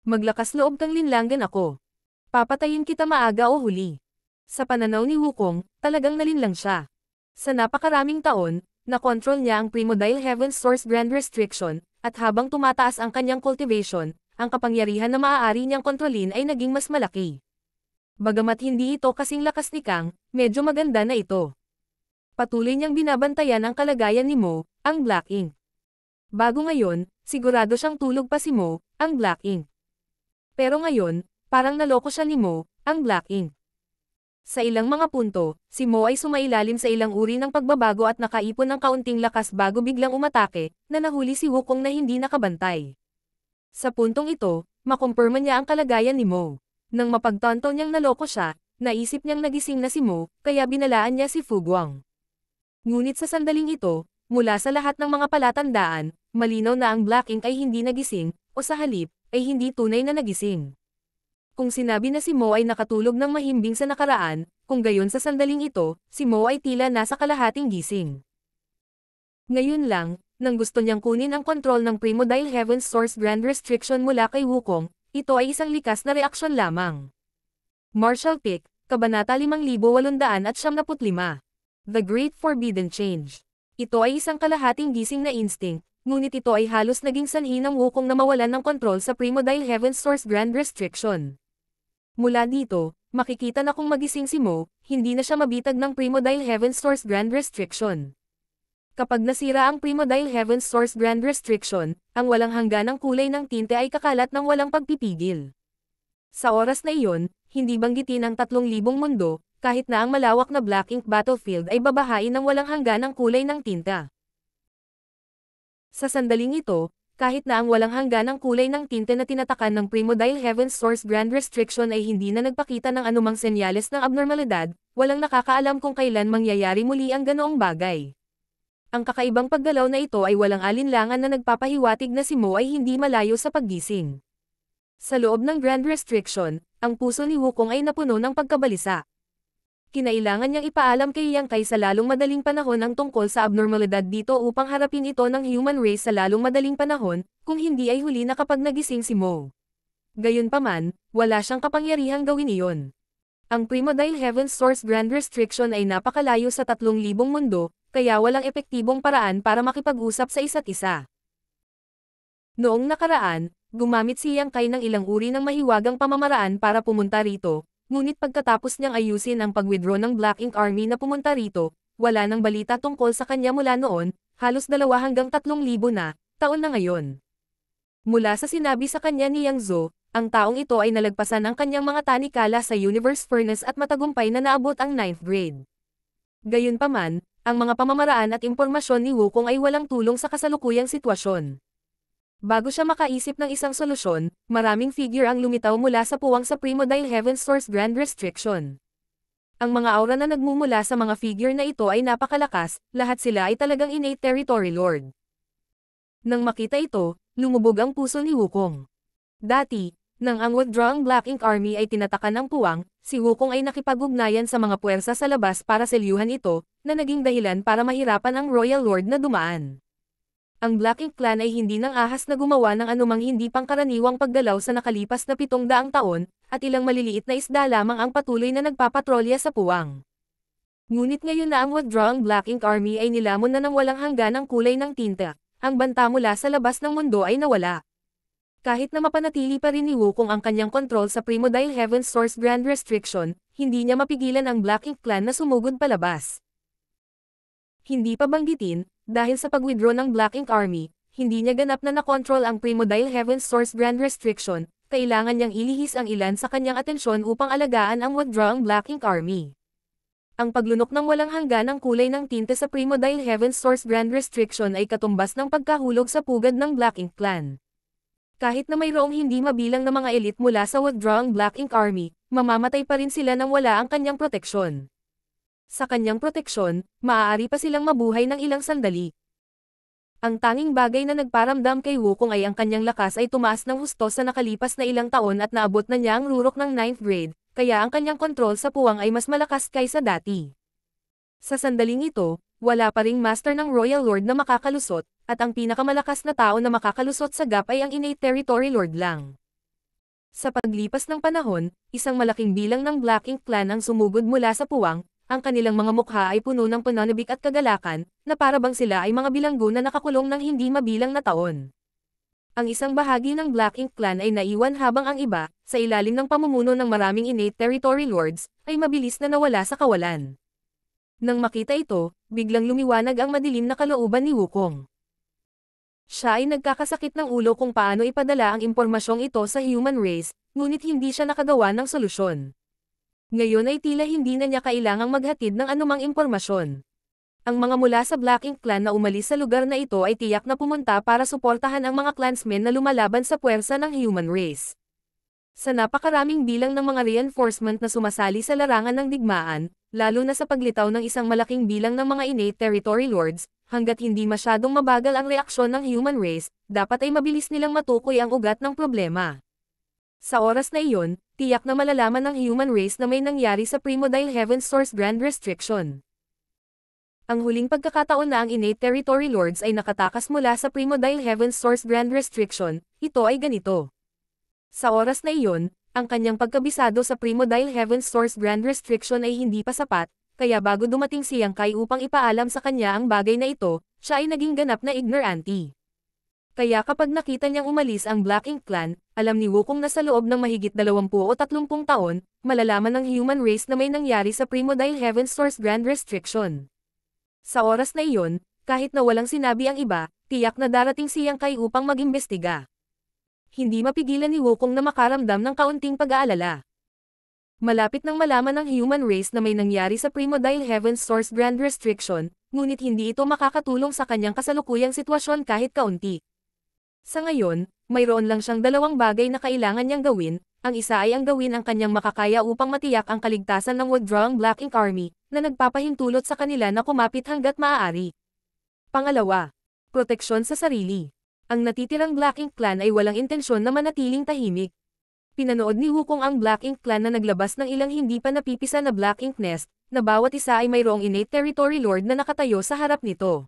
Maglakas loob kang linlangan ako. Papatayin kita maaga o huli. Sa pananaw ni Wukong, talagang nalinlang siya. Sa napakaraming taon, nakontrol niya ang Primordial Heaven Source Grand Restriction, at habang tumataas ang kanyang cultivation, ang kapangyarihan na maaari niyang kontrolin ay naging mas malaki. Bagamat hindi ito kasing lakas ni Kang, medyo maganda na ito. Patuloy niyang binabantayan ang kalagayan ni Mo, ang Black Ink. Bago ngayon, sigurado siyang tulog pa si Mo, ang Black Ink. Pero ngayon, parang naloko siya ni Mo, ang Black Ink. Sa ilang mga punto, si Mo ay sumailalim sa ilang uri ng pagbabago at nakaipon ng kaunting lakas bago biglang umatake, na nahuli si Wukong na hindi nakabantay. Sa puntong ito, makumpirma niya ang kalagayan ni Mo. Nang mapagtanto niyang naloko siya, naisip niyang nagising na si Mo, kaya binalaan niya si Fu Guang. Ngunit sa sandaling ito, mula sa lahat ng mga palatandaan, malinaw na ang Black Ink ay hindi nagising, o sa halip, ay hindi tunay na nagising. Kung sinabi na si Mo ay nakatulog ng mahimbing sa nakaraan, kung gayon sa sandaling ito, si Mo ay tila nasa kalahating gising. Ngayon lang, nang gusto niyang kunin ang kontrol ng Primordial Heaven Source Grand Restriction mula kay Wukong, ito ay isang likas na reaksyon lamang. Martial Pick, Kabanata 5875. The Great Forbidden Change. Ito ay isang kalahating gising na instinct, ngunit ito ay halos naging sanhi ng Wukong na mawalan ng kontrol sa Primordial Heaven Source Grand Restriction. Mula dito, makikita na kung magising si Mo, hindi na siya mabitag ng Primordial Heaven Source Grand Restriction. Kapag nasira ang Primordial Heaven Source Grand Restriction, ang walang hangganang kulay ng tinte ay kakalat ng walang pagpipigil. Sa oras na iyon, hindi banggitin ang 3,000 mundo, kahit na ang malawak na Black Ink battlefield ay babahain ng walang hangganang kulay ng tinta. Sa sandaling ito, kahit na ang walang hangganang kulay ng tinte na tinatakan ng Primordial Heaven Source Grand Restriction ay hindi na nagpakita ng anumang senyales ng abnormalidad, walang nakakaalam kung kailan mangyayari muli ang ganoong bagay. Ang kakaibang paggalaw na ito ay walang alinlangan na nagpapahiwatig na si Mo ay hindi malayo sa paggising. Sa loob ng Grand Restriction, ang puso ni Wukong ay napuno ng pagkabalisa. Kinailangan niyang ipaalam kay Yang Kai sa lalong madaling panahon ang tungkol sa abnormalidad dito upang harapin ito ng human race sa lalong madaling panahon, kung hindi ay huli na kapag nagising si Mo. Gayunpaman, wala siyang kapangyarihang gawin iyon. Ang Primordial Heaven Source Grand Restriction ay napakalayo sa 3,000 mundo, kaya walang epektibong paraan para makipag-usap sa isa't isa. Noong nakaraan, gumamit si Yang Kai ng ilang uri ng mahiwagang pamamaraan para pumunta rito. Ngunit pagkatapos niyang ayusin ang pag-withdraw ng Black Ink Army na pumunta rito, wala nang balita tungkol sa kanya mula noon, halos 2 hanggang 3,000 na, taon na ngayon. Mula sa sinabi sa kanya ni Yang Zhou, ang taong ito ay nalagpasan ang kanyang mga tanikala sa Universe Furnace at matagumpay na naabot ang 9th grade. Gayunpaman, ang mga pamamaraan at impormasyon ni Wukong ay walang tulong sa kasalukuyang sitwasyon. Bago siya makaisip ng isang solusyon, maraming figure ang lumitaw mula sa puwang sa Primordial Heaven Source Grand Restriction. Ang mga aura na nagmumula sa mga figure na ito ay napakalakas, lahat sila ay talagang innate territory lord. Nang makita ito, lumubog ang puso ni Wukong. Dati, nang ang withdrawing Black Ink Army ay tinatakan ng puwang, si Wukong ay nakipag-ugnayan sa mga puwersa sa labas para selyuhan ito, na naging dahilan para mahirapan ang Royal Lord na dumaan. Ang Black Ink Clan ay hindi nang ahas na gumawa ng anumang hindi pangkaraniwang paggalaw sa nakalipas na 700 taon, at ilang maliliit na isda lamang ang patuloy na nagpapatrolya sa puwang. Ngunit ngayon na ang withdrawing Black Ink Army ay nilamon na ng walang hangganang kulay ng tinta, ang banta mula sa labas ng mundo ay nawala. Kahit na mapanatili pa rin ni Wukong ang kanyang kontrol sa Primordial Heaven Source Grand Restriction, hindi niya mapigilan ang Black Ink Clan na sumugod palabas. Hindi pa banggitin, dahil sa pag-withdraw ng Black Ink Army, hindi niya ganap na nakontrol ang Primordial Heaven's Source Grand Restriction, kailangan niyang ilihis ang ilan sa kanyang atensyon upang alagaan ang withdrawing Black Ink Army. Ang paglunok ng walang hangganang kulay ng tinte sa Primordial Heaven's Source Grand Restriction ay katumbas ng pagkahulog sa pugad ng Black Ink Clan. Kahit na mayroong hindi mabilang na mga elite mula sa withdrawing Black Ink Army, mamamatay pa rin sila nang wala ang kanyang proteksyon. Sa kanyang proteksyon, maaari pa silang mabuhay ng ilang sandali. Ang tanging bagay na nagparamdam kay Wukong ay ang kanyang lakas ay tumaas ng husto sa nakalipas na ilang taon at naabot na niya ang rurok ng 9th grade, kaya ang kanyang kontrol sa puwang ay mas malakas kaysa dati. Sa sandaling ito, wala pa ring master ng Royal Lord na makakalusot, at ang pinakamalakas na tao na makakalusot sa gap ay ang innate territory lord lang. Sa paglipas ng panahon, isang malaking bilang ng Black Ink Clan ang sumugod mula sa puwang, ang kanilang mga mukha ay puno ng pananabik at kagalakan, na parabang sila ay mga bilanggo na nakakulong ng hindi mabilang na taon. Ang isang bahagi ng Black Ink Clan ay naiwan habang ang iba, sa ilalim ng pamumuno ng maraming innate territory lords, ay mabilis na nawala sa kawalan. Nang makita ito, biglang lumiwanag ang madilim na kalooban ni Wukong. Siya ay nagkakasakit ng ulo kung paano ipadala ang impormasyong ito sa human race, ngunit hindi siya nakagawa ng solusyon. Ngayon ay tila hindi na niya kailangang maghatid ng anumang impormasyon. Ang mga mula sa Black Ink Clan na umalis sa lugar na ito ay tiyak na pumunta para suportahan ang mga clansmen na lumalaban sa puwersa ng human race. Sa napakaraming bilang ng mga reinforcement na sumasali sa larangan ng digmaan, lalo na sa paglitaw ng isang malaking bilang ng mga innate territory lords, hanggat hindi masyadong mabagal ang reaksyon ng human race, dapat ay mabilis nilang matukoy ang ugat ng problema. Sa oras na iyon, tiyak na malalaman ng human race na may nangyari sa Primordial Heaven's Source Grand Restriction. Ang huling pagkakataon na ang innate territory lords ay nakatakas mula sa Primordial Heaven's Source Grand Restriction, ito ay ganito. Sa oras na iyon, ang kanyang pagkabisado sa Primordial Heaven's Source Grand Restriction ay hindi pa sapat, kaya bago dumating si Yang Kai upang ipaalam sa kanya ang bagay na ito, siya ay naging ganap na ignorante. Kaya kapag nakita niyang umalis ang Black Ink Clan, alam ni Wukong na sa loob ng mahigit 20 o 30 taon, malalaman ng human race na may nangyari sa Primordial Heaven's Source Grand Restriction. Sa oras na iyon, kahit na walang sinabi ang iba, tiyak na darating si Yang Kai upang mag-imbestiga. Hindi mapigilan ni Wukong na makaramdam ng kaunting pag-aalala. Malapit nang malaman ng human race na may nangyari sa Primordial Heaven's Source Grand Restriction, ngunit hindi ito makakatulong sa kanyang kasalukuyang sitwasyon kahit kaunti. Sa ngayon, mayroon lang siyang dalawang bagay na kailangan niyang gawin. Ang isa ay ang gawin ang kanyang makakaya upang matiyak ang kaligtasan ng withdrawing Black Ink Army, na nagpapahintulot sa kanila na kumapit hanggat maaari. Pangalawa, proteksyon sa sarili. Ang natitirang Black Ink Clan ay walang intensyon na manatiling tahimik. Pinanood ni Wukong ang Black Ink Clan na naglabas ng ilang hindi pa napipisa na Black Ink Nest, na bawat isa ay mayroong innate territory lord na nakatayo sa harap nito.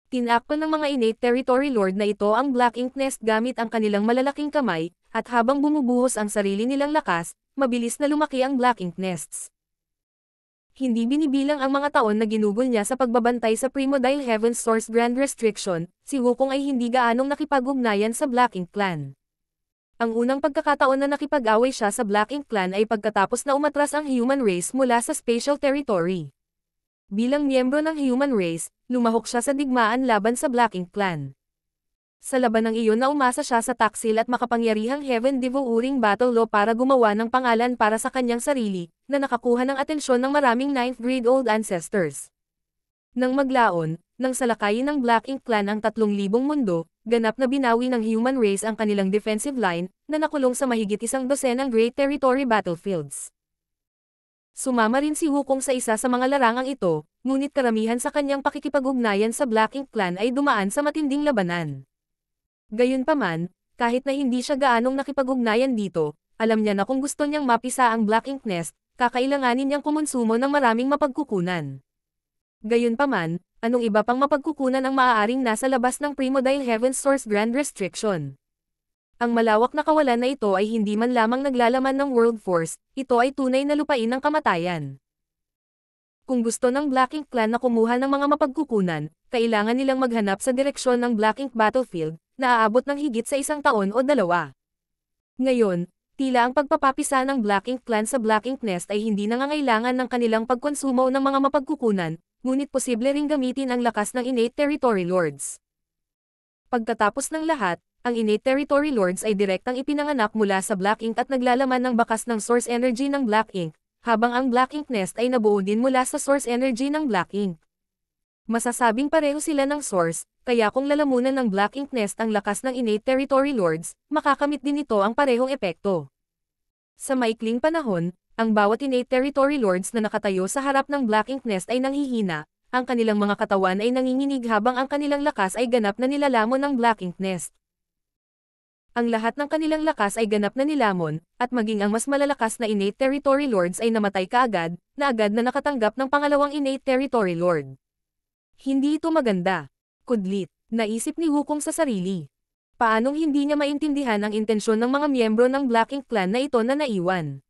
Tinakpan ng mga innate territory lord na ito ang Black Ink Nest gamit ang kanilang malalaking kamay, at habang bumubuhos ang sarili nilang lakas, mabilis na lumaki ang Black Ink Nests. Hindi binibilang ang mga taon na ginugol niya sa pagbabantay sa Primordial Heaven's Source Grand Restriction, si Wukong ay hindi gaanong nakipag-ugnayan sa Black Ink Clan. Ang unang pagkakataon na nakipag-away siya sa Black Ink Clan ay pagkatapos na umatras ang human race mula sa spatial territory. Bilang miyembro ng human race, lumahok siya sa digmaan laban sa Black Ink Clan. Sa labanang iyon na umasa siya sa taksil at makapangyarihang Heaven Devouring Battle Law para gumawa ng pangalan para sa kanyang sarili, na nakakuha ng atensyon ng maraming 9th grade old ancestors. Nang maglaon, nang salakayin ng Black Ink Clan ang 3,000 mundo, ganap na binawi ng human race ang kanilang defensive line, na nakulong sa mahigit 12 Great Territory battlefields. Sumama rin si Wukong sa isa sa mga larangang ito, ngunit karamihan sa kanyang pakikipag-ugnayan sa Black Ink Clan ay dumaan sa matinding labanan. Gayunpaman, kahit na hindi siya gaanong nakipag-ugnayan dito, alam niya na kung gusto niyang mapisa ang Black Ink Nest, kakailanganin niyang kumonsumo ng maraming mapagkukunan. Gayunpaman, anong iba pang mapagkukunan ang maaaring nasa labas ng Primordial Heaven's Source Grand Restriction? Ang malawak na kawalan na ito ay hindi man lamang naglalaman ng World Force, ito ay tunay na lupain ng kamatayan. Kung gusto ng Black Ink Clan na kumuha ng mga mapagkukunan, kailangan nilang maghanap sa direksyon ng Black Ink Battlefield, na aabot ng higit sa 1 taon o 2. Ngayon, tila ang pagpapapisa ng Black Ink Clan sa Black Ink Nest ay hindi nangangailangan ng kanilang pagkonsumo ng mga mapagkukunan, ngunit posible ring gamitin ang lakas ng innate territory lords. Pagkatapos ng lahat, ang innate territory lords ay direktang ipinanganak mula sa Black Ink at naglalaman ng bakas ng source energy ng Black Ink, habang ang Black Ink nest ay nabuo din mula sa source energy ng Black Ink. Masasabing pareho sila ng source, kaya kung lalamunan ng Black Ink nest ang lakas ng innate territory lords, makakamit din ito ang parehong epekto. Sa maikling panahon, ang bawat innate territory lords na nakatayo sa harap ng Black Ink nest ay nanghihina, ang kanilang mga katawan ay nanginginig habang ang kanilang lakas ay ganap na nilalamon ng Black Ink nest. Ang lahat ng kanilang lakas ay ganap na nilamon, at maging ang mas malalakas na innate territory lords ay namatay kaagad, na agad na nakatanggap ng pangalawang innate territory lord. Hindi ito maganda. Kudlit, naisip ni Wukong sa sarili. Paanong hindi niya maintindihan ang intensyon ng mga miyembro ng Black Ink clan na ito na naiwan?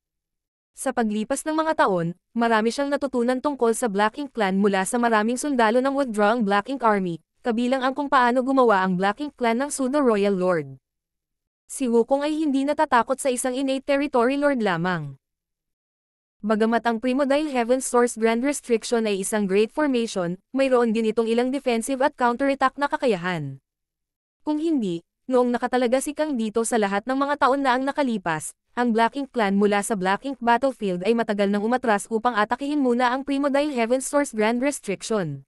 Sa paglipas ng mga taon, marami siyang natutunan tungkol sa Black Ink clan mula sa maraming sundalo ng withdrawing Black Ink Army, kabilang ang kung paano gumawa ang Black Ink clan ng pseudo-royal lord. Si Wukong ay hindi natatakot sa isang innate territory lord lamang. Bagamat ang Primordial Heaven's Source Grand Restriction ay isang great formation, mayroon din itong ilang defensive at counterattack na kakayahan. Kung hindi, noong nakatalaga si Kang dito sa lahat ng mga taon na ang nakalipas, ang Black Ink clan mula sa Black Ink battlefield ay matagal nang umatras upang atakihin muna ang Primordial Heaven's Source Grand Restriction.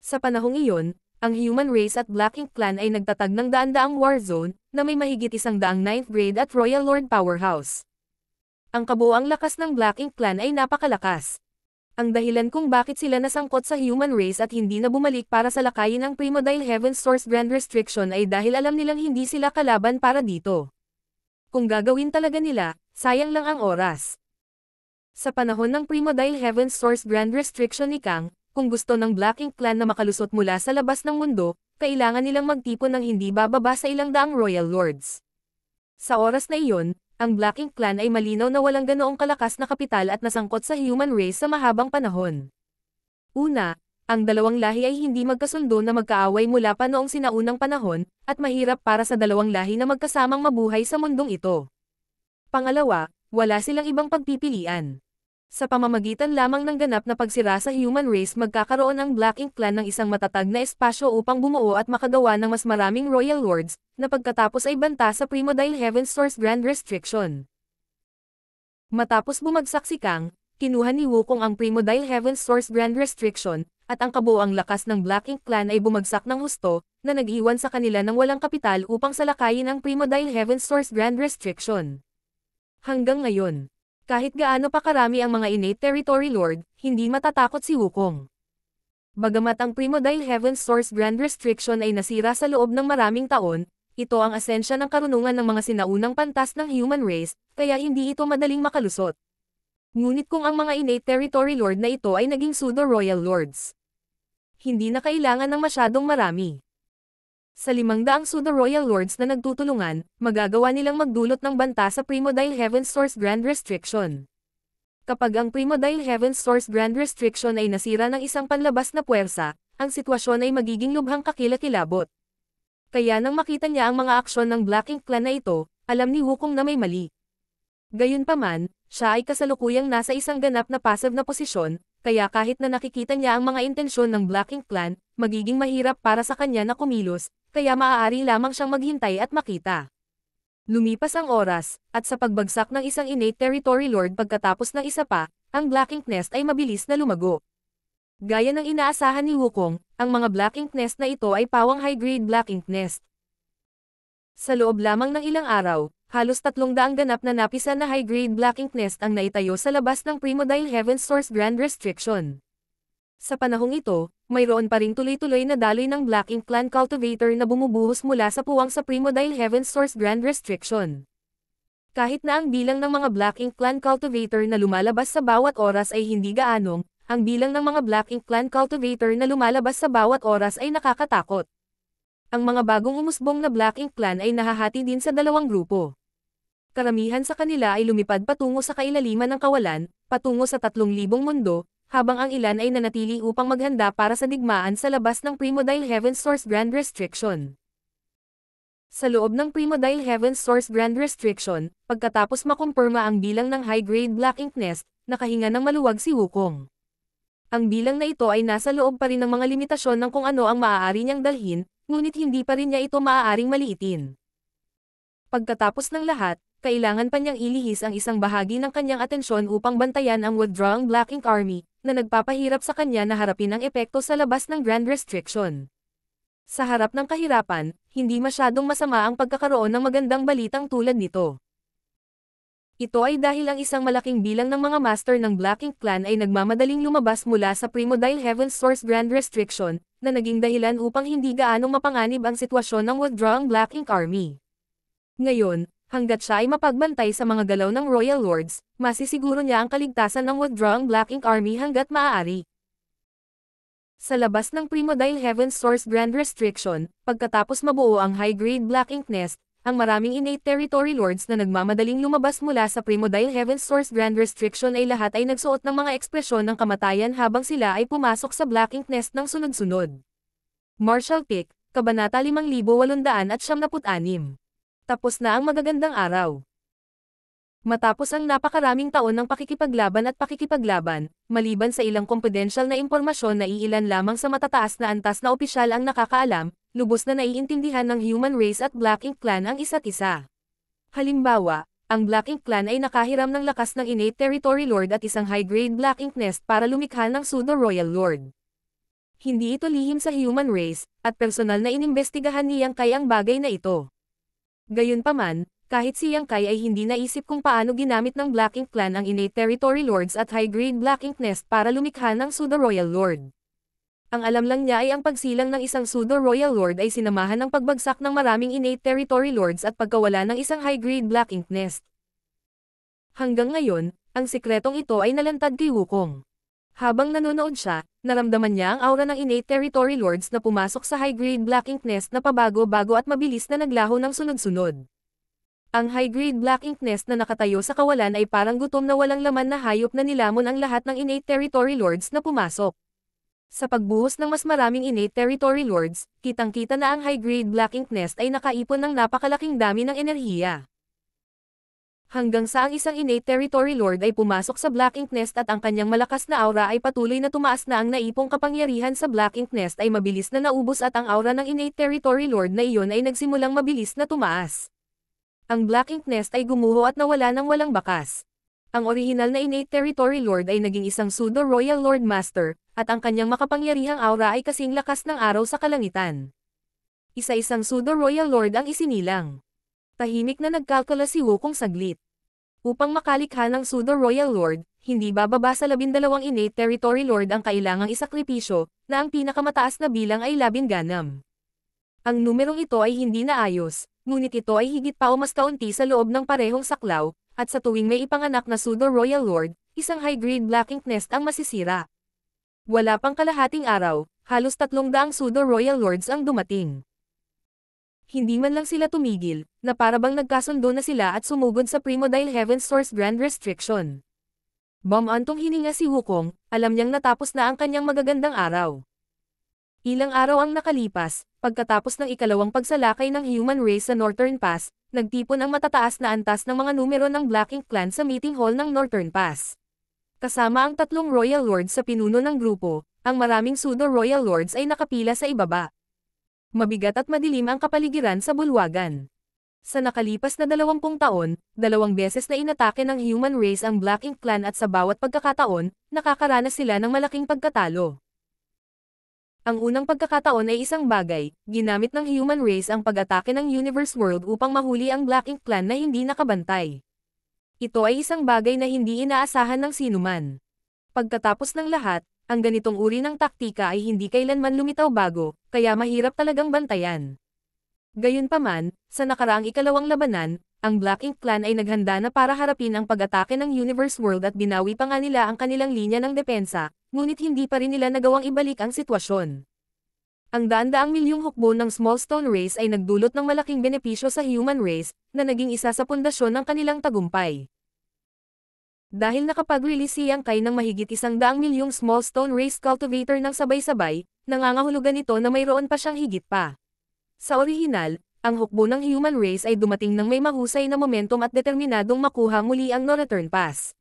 Sa panahong iyon, ang human race at Black Ink clan ay nagtatag ng daan-daang war zone, na may mahigit 100 9th grade at Royal Lord powerhouse. Ang kabuuang lakas ng Black Ink clan ay napakalakas. Ang dahilan kung bakit sila nasangkot sa human race at hindi na bumalik para sa lakayin ng Primordial Heaven's Source Grand Restriction ay dahil alam nilang hindi sila kalaban para dito. Kung gagawin talaga nila, sayang lang ang oras. Sa panahon ng Primordial Heaven's Source Grand Restriction ni Kang, kung gusto ng Black Ink clan na makalusot mula sa labas ng mundo, kailangan nilang magtipon ng hindi bababa sa ilang daang Royal Lords. Sa oras na iyon, ang Black Ink clan ay malinaw na walang ganoong kalakas na kapital at nasangkot sa human race sa mahabang panahon. Una, ang dalawang lahi ay hindi magkasundo na magkaaway mula pa noong sinaunang panahon, at mahirap para sa dalawang lahi na magkasamang mabuhay sa mundong ito. Pangalawa, wala silang ibang pagpipilian. Sa pamamagitan lamang ng ganap na pagsira sa human race magkakaroon ang Black Ink clan ng isang matatag na espasyo upang bumuo at makagawa ng mas maraming Royal Lords, na pagkatapos ay banta sa Primordial Heaven's Source Grand Restriction. Matapos bumagsak si Kang, kinuha ni Wukong ang Primordial Heaven's Source Grand Restriction, at ang kabuuang lakas ng Black Ink clan ay bumagsak ng husto, na nag-iwan sa kanila ng walang kapital upang salakayin ang Primordial Heaven's Source Grand Restriction. Hanggang ngayon, kahit gaano pa karami ang mga innate territory lord, hindi matatakot si Wukong. Bagamat ang Primordial Heaven's Source Grand Restriction ay nasira sa loob ng maraming taon, ito ang asensya ng karunungan ng mga sinaunang pantas ng human race, kaya hindi ito madaling makalusot. Ngunit kung ang mga innate territory lord na ito ay naging pseudo-royal lords, hindi na kailangan ng masyadong marami. Sa 500 pseudo-royal lords na nagtutulungan, magagawa nilang magdulot ng banta sa Primordial Heaven's Source Grand Restriction. Kapag ang Primordial Heaven's Source Grand Restriction ay nasira ng isang panlabas na puwersa, ang sitwasyon ay magiging lubhang kakilakilabot. Kaya nang makita niya ang mga aksyon ng Black Ink clan na ito, alam ni Wukong na may mali. Gayunpaman, siya ay kasalukuyang nasa isang ganap na passive na posisyon, kaya kahit na nakikita niya ang mga intensyon ng Black Ink clan, magiging mahirap para sa kanya na kumilos, kaya maaari lamang siyang maghintay at makita. Lumipas ang oras, at sa pagbagsak ng isang innate territory lord pagkatapos ng isa pa, ang Black Ink nest ay mabilis na lumago. Gaya ng inaasahan ni Wukong, ang mga Black Ink nest na ito ay pawang high-grade Black Ink nest. Sa loob lamang ng ilang araw, halos 300 ganap na napisan na high-grade Black Ink nest ang naitayo sa labas ng Primordial Heaven's Source Grand Restriction. Sa panahong ito, mayroon pa ring tuloy-tuloy na daloy ng Black Ink clan cultivator na bumubuhos mula sa puwang sa Primordial Heaven's Source Grand Restriction. Kahit na ang bilang ng mga Black Ink clan cultivator na lumalabas sa bawat oras ay hindi gaanong, ang bilang ng mga Black Ink clan cultivator na lumalabas sa bawat oras ay nakakatakot. Ang mga bagong umusbong na Black Ink clan ay nahahati din sa dalawang grupo. Karamihan sa kanila ay lumipad patungo sa kailaliman ng kawalan, patungo sa 3,000 mundo, habang ang ilan ay nanatili upang maghanda para sa digmaan sa labas ng Primordial Heaven's Source Grand Restriction. Sa loob ng Primordial Heaven's Source Grand Restriction, pagkatapos makumpirma ang bilang ng high-grade Black Ink nest, nakahinga ng maluwag si Wukong. Ang bilang na ito ay nasa loob pa rin ng mga limitasyon ng kung ano ang maaari niyang dalhin, ngunit hindi pa rin niya ito maaaring maliitin. Pagkatapos ng lahat, kailangan pa niyang ilihis ang isang bahagi ng kanyang atensyon upang bantayan ang withdrawing Black Ink Army, na nagpapahirap sa kanya na harapin ang epekto sa labas ng Grand Restriction. Sa harap ng kahirapan, hindi masyadong masama ang pagkakaroon ng magandang balitang tulad nito. Ito ay dahil ang isang malaking bilang ng mga master ng Black Ink Clan ay nagmamadaling lumabas mula sa Primordial Heaven's Source Grand Restriction, na naging dahilan upang hindi gaanong mapanganib ang sitwasyon ng withdrawing Black Ink Army. Ngayon, hanggat siya ay mapagbantay sa mga galaw ng Royal Lords, masisiguro niya ang kaligtasan ng withdrawing Black Ink Army hanggat maaari. Sa labas ng Primordial Heaven's Source Grand Restriction, pagkatapos mabuo ang high-grade Black Ink Nest, ang maraming innate territory lords na nagmamadaling lumabas mula sa Primordial Heaven's Source Grand Restriction ay lahat ay nagsuot ng mga ekspresyon ng kamatayan habang sila ay pumasok sa Black Ink Nest ng sunod-sunod. Martial Pick, Kabanata 5876. Tapos na ang magagandang araw. Matapos ang napakaraming taon ng pakikipaglaban at pakikipaglaban, maliban sa ilang confidential na impormasyon na iilan lamang sa matataas na antas na opisyal ang nakakaalam, lubos na naiintindihan ng human race at Black Ink Clan ang isa't isa. Halimbawa, ang Black Ink Clan ay nakahiram ng lakas ng innate territory lord at isang high-grade Black Ink Nest para lumikha ng pseudo-royal lord. Hindi ito lihim sa human race, at personal na inimbestigahan ni Yang Kai ang bagay na ito. Gayunpaman, kahit si Yang Kai ay hindi naisip kung paano ginamit ng Black Ink Clan ang innate territory lords at high-grade Black Ink Nest para lumikha ng pseudo-royal lord. Ang alam lang niya ay ang pagsilang ng isang pseudo-royal lord ay sinamahan ng pagbagsak ng maraming innate territory lords at pagkawala ng isang high-grade Black Ink Nest. Hanggang ngayon, ang sikretong ito ay nalantad kay Wukong. Habang nanonood siya, naramdaman niya ang aura ng innate territory lords na pumasok sa high-grade Black Ink Nest na pabago-bago at mabilis na naglaho ng sunod-sunod. Ang high-grade Black Ink Nest na nakatayo sa kawalan ay parang gutom na walang laman na hayop na nilamon ang lahat ng innate territory lords na pumasok. Sa pagbuhos ng mas maraming innate territory lords, kitang-kita na ang high-grade Black Ink Nest ay nakaipon ng napakalaking dami ng enerhiya. Hanggang sa ang isang innate territory lord ay pumasok sa Black Ink Nest at ang kanyang malakas na aura ay patuloy na tumaas na ang naipong kapangyarihan sa Black Ink Nest ay mabilis na naubos at ang aura ng innate territory lord na iyon ay nagsimulang mabilis na tumaas. Ang Black Ink Nest ay gumuho at nawala ng walang bakas. Ang orihinal na innate territory lord ay naging isang pseudo-royal lord master, at ang kanyang makapangyarihang aura ay kasing lakas ng araw sa kalangitan. Isa-isang pseudo-royal lord ang isinilang. Tahimik na nagkalkula si Wukong saglit. Upang makalikha ng pseudo-royal lord, hindi bababa sa 12 innate territory lord ang kailangang isakripisyo, na ang pinakamataas na bilang ay 16. Ang numerong ito ay hindi naayos, ngunit ito ay higit pa o mas kaunti sa loob ng parehong saklaw, at sa tuwing may ipanganak na pseudo-royal lord, isang high-grade Black Ink Nest ang masisira. Wala pang kalahating araw, halos 300 pseudo-royal lords ang dumating. Hindi man lang sila tumigil, na parabang nagkasundo na sila at sumugod sa Primordial Heaven's Source Grand Restriction. Bumantong hininga si Wukong, alam niyang natapos na ang kanyang magagandang araw. Ilang araw ang nakalipas, pagkatapos ng ikalawang pagsalakay ng human race sa Northern Pass, nagtipon ang matataas na antas ng mga numero ng Black Ink Clan sa meeting hall ng Northern Pass. Kasama ang 3 royal lords sa pinuno ng grupo, ang maraming pseudo-royal lords ay nakapila sa ibaba. Mabigat at madilim ang kapaligiran sa bulwagan. Sa nakalipas na 20 taon, 2 beses na inatake ng human race ang Black Ink Clan at sa bawat pagkakataon, nakakaranas sila ng malaking pagkatalo. Ang unang pagkakataon ay isang bagay, ginamit ng human race ang pag-atake ng Universe World upang mahuli ang Black Ink Clan na hindi nakabantay. Ito ay isang bagay na hindi inaasahan ng sinuman. Pagkatapos ng lahat, ang ganitong uri ng taktika ay hindi kailanman lumitaw bago, kaya mahirap talagang bantayan. Gayunpaman, sa nakaraang ikalawang labanan, ang Black Ink Clan ay naghanda na para harapin ang pag-atake ng Universe World at binawi pa nga nila ang kanilang linya ng depensa, ngunit hindi pa rin nila nagawang ibalik ang sitwasyon. Ang daan-daang milyong hukbo ng Small Stone Race ay nagdulot ng malaking benepisyo sa human race, na naging isa sa pundasyon ng kanilang tagumpay. Dahil nakapag-release si Yang Kai ng mahigit 100 milyong Small Stone Race cultivator ng sabay-sabay, nangangahulugan ito na mayroon pa siyang higit pa. Sa orihinal, ang hukbo ng human race ay dumating ng may mahusay na momentum at determinadong makuha muli ang No-Return Pass.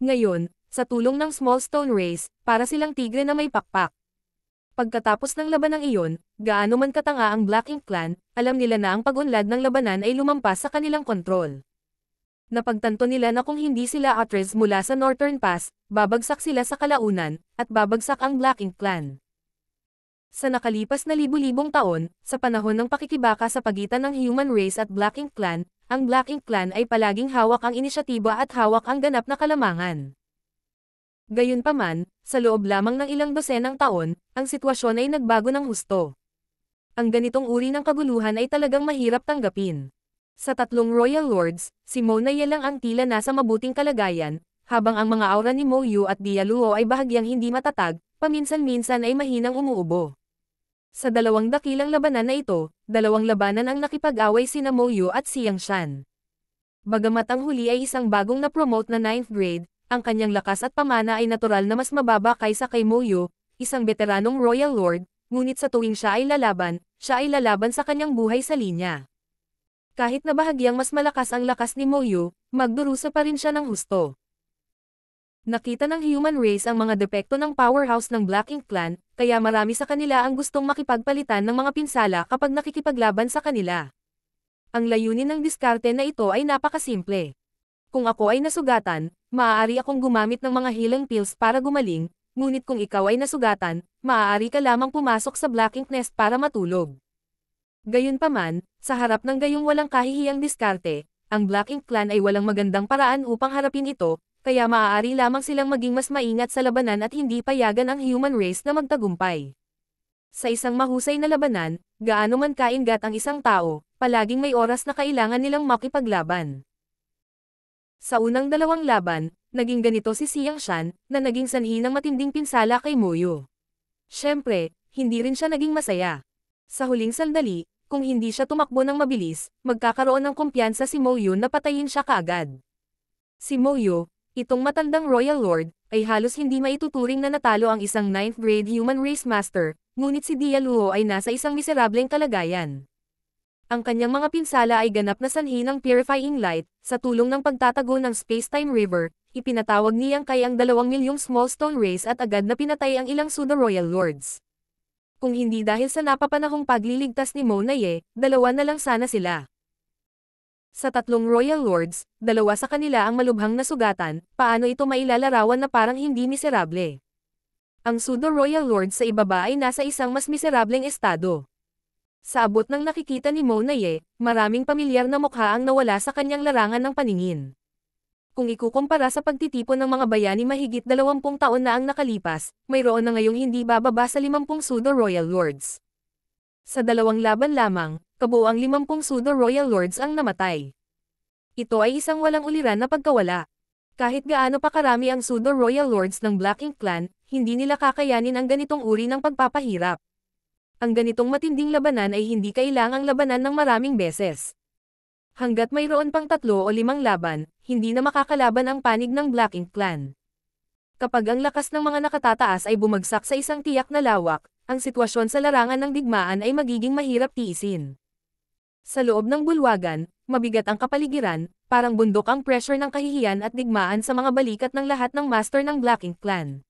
Ngayon, sa tulong ng Small Stone Race, para silang tigre na may pakpak. Pagkatapos ng labanang iyon, gaano man katanga ang Black Ink Clan, alam nila na ang pag-unlad ng labanan ay lumampas sa kanilang kontrol. Napagtanto nila na kung hindi sila atras mula sa Northern Pass, babagsak sila sa kalaunan, at babagsak ang Black Ink Clan. Sa nakalipas na libu-libong taon, sa panahon ng pakikibaka sa pagitan ng human race at Black Ink Clan, ang Black Ink Clan ay palaging hawak ang inisyatiba at hawak ang ganap na kalamangan. Gayunpaman, sa loob lamang ng ilang dosenang taon, ang sitwasyon ay nagbago ng husto. Ang ganitong uri ng kaguluhan ay talagang mahirap tanggapin. Sa tatlong Royal Lords, si Mona Ye lang ang tila nasa mabuting kalagayan, habang ang mga aura ni Mo Yu at Dia Luo ay bahagyang hindi matatag, paminsan-minsan ay mahinang umuubo. Sa dalawang dakilang labanan na ito, dalawang labanan ang nakipag-away sina Mo Yu at Xiang Shan. Bagamat ang huli ay isang bagong na-promote na 9th grade, ang kanyang lakas at pamana ay natural na mas mababa kaysa kay Mo Yu, isang veteranong Royal Lord, ngunit sa tuwing siya ay lalaban sa kanyang buhay sa linya. Kahit na bahagyang mas malakas ang lakas ni Mo Yu, magdurusa pa rin siya ng husto. Nakita ng human race ang mga depekto ng powerhouse ng Black Ink Clan, kaya marami sa kanila ang gustong makipagpalitan ng mga pinsala kapag nakikipaglaban sa kanila. Ang layunin ng diskarte na ito ay napakasimple. Kung ako ay nasugatan, maaari akong gumamit ng mga healing pills para gumaling, ngunit kung ikaw ay nasugatan, maaari ka lamang pumasok sa Black Ink Nest para matulog. Gayunpaman, sa harap ng gayong walang kahihiyang diskarte, ang Black Ink Clan ay walang magandang paraan upang harapin ito, kaya maaari lamang silang maging mas maingat sa labanan at hindi payagan ang human race na magtagumpay. Sa isang mahusay na labanan, gaano man kaingat ang isang tao, palaging may oras na kailangan nilang makipaglaban. Sa unang dalawang laban, naging ganito si Xiang Shan, na naging sanhi ng matinding pinsala kay Mo Yu. Siyempre, hindi rin siya naging masaya. Sa huling sandali, kung hindi siya tumakbo ng mabilis, magkakaroon ng kumpiyansa si Mo Yu na patayin siya kaagad. Si Mo Yu, itong matandang Royal Lord, ay halos hindi maituturing na natalo ang isang 9th grade human race master, ngunit si Dia Luo ay nasa isang miserableng kalagayan. Ang kanyang mga pinsala ay ganap na sanhi ng purifying light, sa tulong ng pagtatago ng space-time river, ipinatawag niyang kay ang 2 milyong small stone race at agad na pinatay ang ilang pseudo-royal lords. Kung hindi dahil sa napapanahong pagliligtas ni Mona Ye, 2 na lang sana sila. Sa tatlong Royal Lords, 2 sa kanila ang malubhang nasugatan, paano ito mailalarawan na parang hindi miserable? Ang pseudo-Royal Lords sa ibaba ay nasa isang mas miserableng estado. Sa abot ng nakikita ni Mona Ye, maraming pamilyar na mukha ang nawala sa kanyang larangan ng paningin. Kung ikukumpara sa pagtitipon ng mga bayani mahigit 20 taon na ang nakalipas, mayroon na ngayong hindi bababa sa 50 pseudo-royal lords. Sa 2 laban lamang, kabuuang 50 pseudo-royal lords ang namatay. Ito ay isang walang uliran na pagkawala. Kahit gaano pa karami ang pseudo-royal lords ng Black Ink Clan, hindi nila kakayanin ang ganitong uri ng pagpapahirap. Ang ganitong matinding labanan ay hindi kailangang labanan ng maraming beses. Hanggat mayroon pang 3 o 5 laban, hindi na makakalaban ang panig ng Black Ink Clan. Kapag ang lakas ng mga nakatataas ay bumagsak sa isang tiyak na lawak, ang sitwasyon sa larangan ng digmaan ay magiging mahirap tiisin. Sa loob ng bulwagan, mabigat ang kapaligiran, parang bundok ang pressure ng kahihiyan at digmaan sa mga balikat ng lahat ng master ng Black Ink Clan.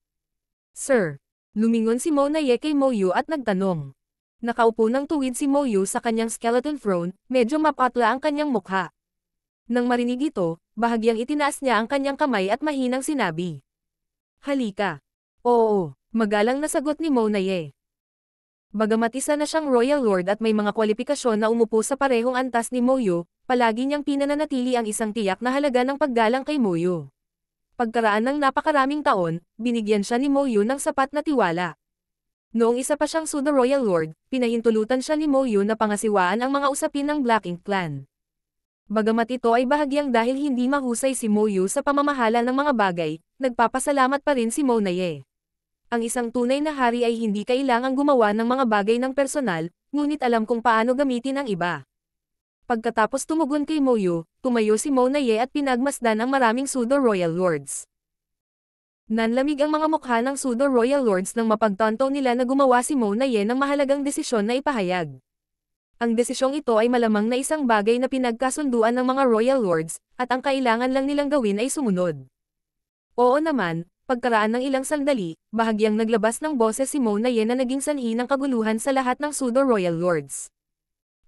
Sir, lumingon si Mona Ye kay Mo Yu at nagtanong. Nakaupo ng tuwid si Mo Yu sa kanyang skeleton throne, medyo mapatla ang kanyang mukha. Nang marinig ito, bahagyang itinaas niya ang kanyang kamay at mahinang sinabi. Halika. Oo, magalang na sagot ni Mona Ye. Bagamat isa na siyang Royal Lord at may mga kwalifikasyon na umupo sa parehong antas ni Mo Yu, palagi niyang pinananatili ang isang tiyak na halaga ng paggalang kay Mo Yu. Pagkaraan ng napakaraming taon, binigyan siya ni Mo Yu ng sapat na tiwala. Noong isa pa siyang pseudo-royal lord, pinahintulutan siya ni Mo Yu na pangasiwaan ang mga usapin ng Black Ink Clan. Bagamat ito ay bahagyang dahil hindi mahusay si Mo Yu sa pamamahala ng mga bagay, nagpapasalamat pa rin si Mona Ye. Ang isang tunay na hari ay hindi kailangang gumawa ng mga bagay ng personal, ngunit alam kung paano gamitin ang iba. Pagkatapos tumugon kay Mo Yu, tumayo si Mona Ye at pinagmasdan ang maraming pseudo-royal lords. Nanlamig ang mga mukha ng pseudo-royal lords nang mapagtanto nila na gumawa si Mona Ye ng mahalagang desisyon na ipahayag. Ang desisyong ito ay malamang na isang bagay na pinagkasunduan ng mga royal lords, at ang kailangan lang nilang gawin ay sumunod. Oo naman, Pagkaraan ng ilang sandali, bahagyang naglabas ng boses si Mona Ye na naging sanhi ng kaguluhan sa lahat ng pseudo-royal lords.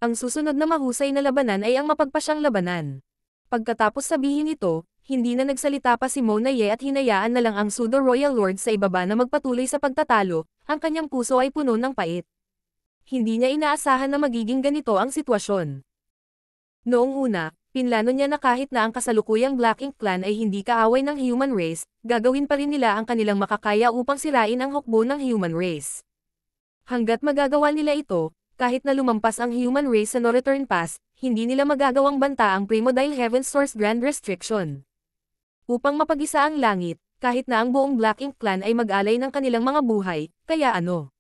Ang susunod na mahusay na labanan ay ang mapagpasyang labanan. Pagkatapos sabihin ito, hindi na nagsalita pa si Mona Ye at hinayaan na lang ang pseudo-royal lords sa ibaba na magpatuloy sa pagtatalo, ang kanyang puso ay puno ng pait. Hindi niya inaasahan na magiging ganito ang sitwasyon. Noong una, pinlano niya na kahit na ang kasalukuyang Black Ink Clan ay hindi kaaway ng human race, gagawin pa rin nila ang kanilang makakaya upang sirain ang hukbo ng human race. Hanggat magagawa nila ito, kahit na lumampas ang human race sa no-return pass, hindi nila magagawang banta ang Primordial Heaven Source Grand Restriction. Upang mapag-isa ang langit, kahit na ang buong Black Ink Clan ay mag-alay ng kanilang mga buhay, kaya ano?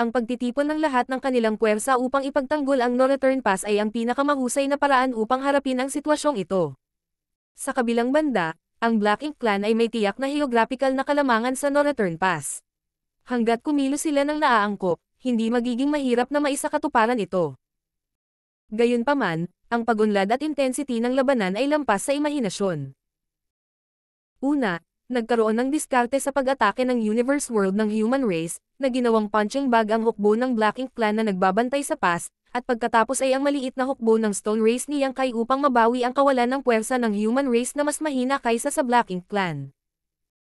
Ang pagtitipon ng lahat ng kanilang puwersa upang ipagtanggol ang no-return pass ay ang pinakamahusay na paraan upang harapin ang sitwasyong ito. Sa kabilang banda, ang Black Ink Clan ay may tiyak na geographical na kalamangan sa no-return pass. Hanggat kumilos sila ng naaangkop, hindi magiging mahirap na maisakatuparan ito. Gayunpaman, ang pagunlad at intensity ng labanan ay lampas sa imahinasyon. Una, nagkaroon ng diskarte sa pag-atake ng universe world ng human race, na ginawang punching bag ang hukbo ng Black Ink Clan na nagbabantay sa pass, at pagkatapos ay ang maliit na hukbo ng Stone Race ni Yang Kai upang mabawi ang kawalan ng puwersa ng human race na mas mahina kaysa sa Black Ink Clan.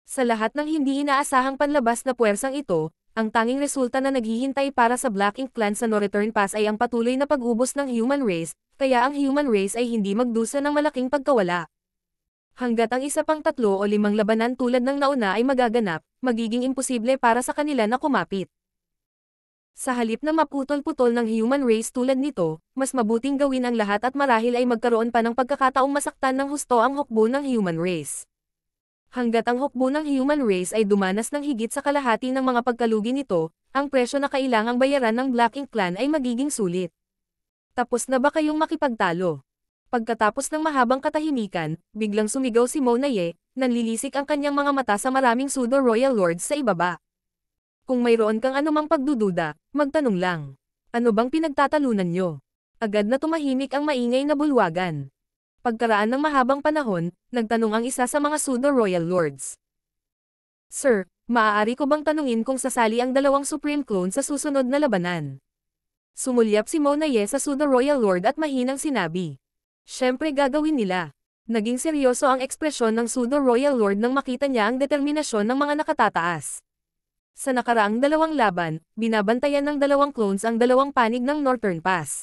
Sa lahat ng hindi inaasahang panlabas na puwersang ito, ang tanging resulta na naghihintay para sa Black Ink Clan sa no-return pass ay ang patuloy na pag-ubos ng human race, kaya ang human race ay hindi magdusa ng malaking pagkawala. Hanggat ang isa pang 3 o 5 labanan tulad ng nauna ay magaganap, magiging imposible para sa kanila na kumapit. Sa halip na maputol-putol ng human race tulad nito, mas mabuting gawin ang lahat at marahil ay magkaroon pa ng pagkakataong masaktan ng husto ang hukbo ng human race. Hanggat ang hukbo ng human race ay dumanas ng higit sa kalahati ng mga pagkalugi nito, ang presyo na kailangang bayaran ng Black Ink Clan ay magiging sulit. Tapos na ba kayong makipagtalo? Pagkatapos ng mahabang katahimikan, biglang sumigaw si Mona Ye, nanlilisik ang kanyang mga mata sa maraming pseudo-royal lords sa ibaba. Kung mayroon kang anumang pagdududa, magtanong lang. Ano bang pinagtatalunan nyo? Agad na tumahimik ang maingay na bulwagan. Pagkaraan ng mahabang panahon, nagtanong ang isa sa mga pseudo-royal lords. Sir, maaari ko bang tanungin kung sasali ang 2 Supreme Clone sa susunod na labanan? Sumulyap si Mona Ye sa pseudo-royal lord at mahinang sinabi. Siyempre gagawin nila. Naging seryoso ang ekspresyon ng pseudo-royal lord nang makita niya ang determinasyon ng mga nakatataas. Sa nakaraang 2 laban, binabantayan ng 2 clones ang 2 panig ng Northern Pass.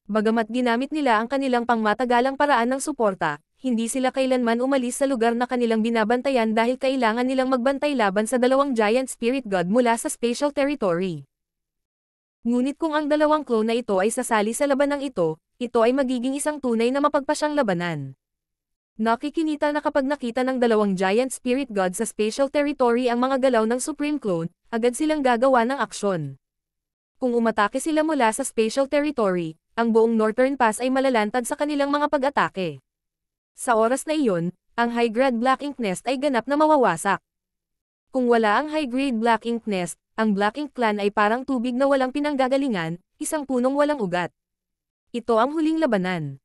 Bagamat ginamit nila ang kanilang pangmatagalang paraan ng suporta, hindi sila kailanman umalis sa lugar na kanilang binabantayan dahil kailangan nilang magbantay laban sa 2 giant spirit god mula sa spatial territory. Ngunit kung ang 2 clone na ito ay sasali sa labanang ito ay magiging isang tunay na mapagpasyang labanan. Nakikinita na kapag nakita ng 2 giant spirit god sa spatial territory ang mga galaw ng Supreme Clone, agad silang gagawa ng aksyon. Kung umatake sila mula sa spatial territory, ang buong Northern Pass ay malalantad sa kanilang mga pag-atake. Sa oras na iyon, ang high-grade Black Ink Nest ay ganap na mawawasak. Kung wala ang high-grade Black Ink Nest, ang Black Ink Clan ay parang tubig na walang pinanggagalingan, isang punong walang ugat. Ito ang huling labanan.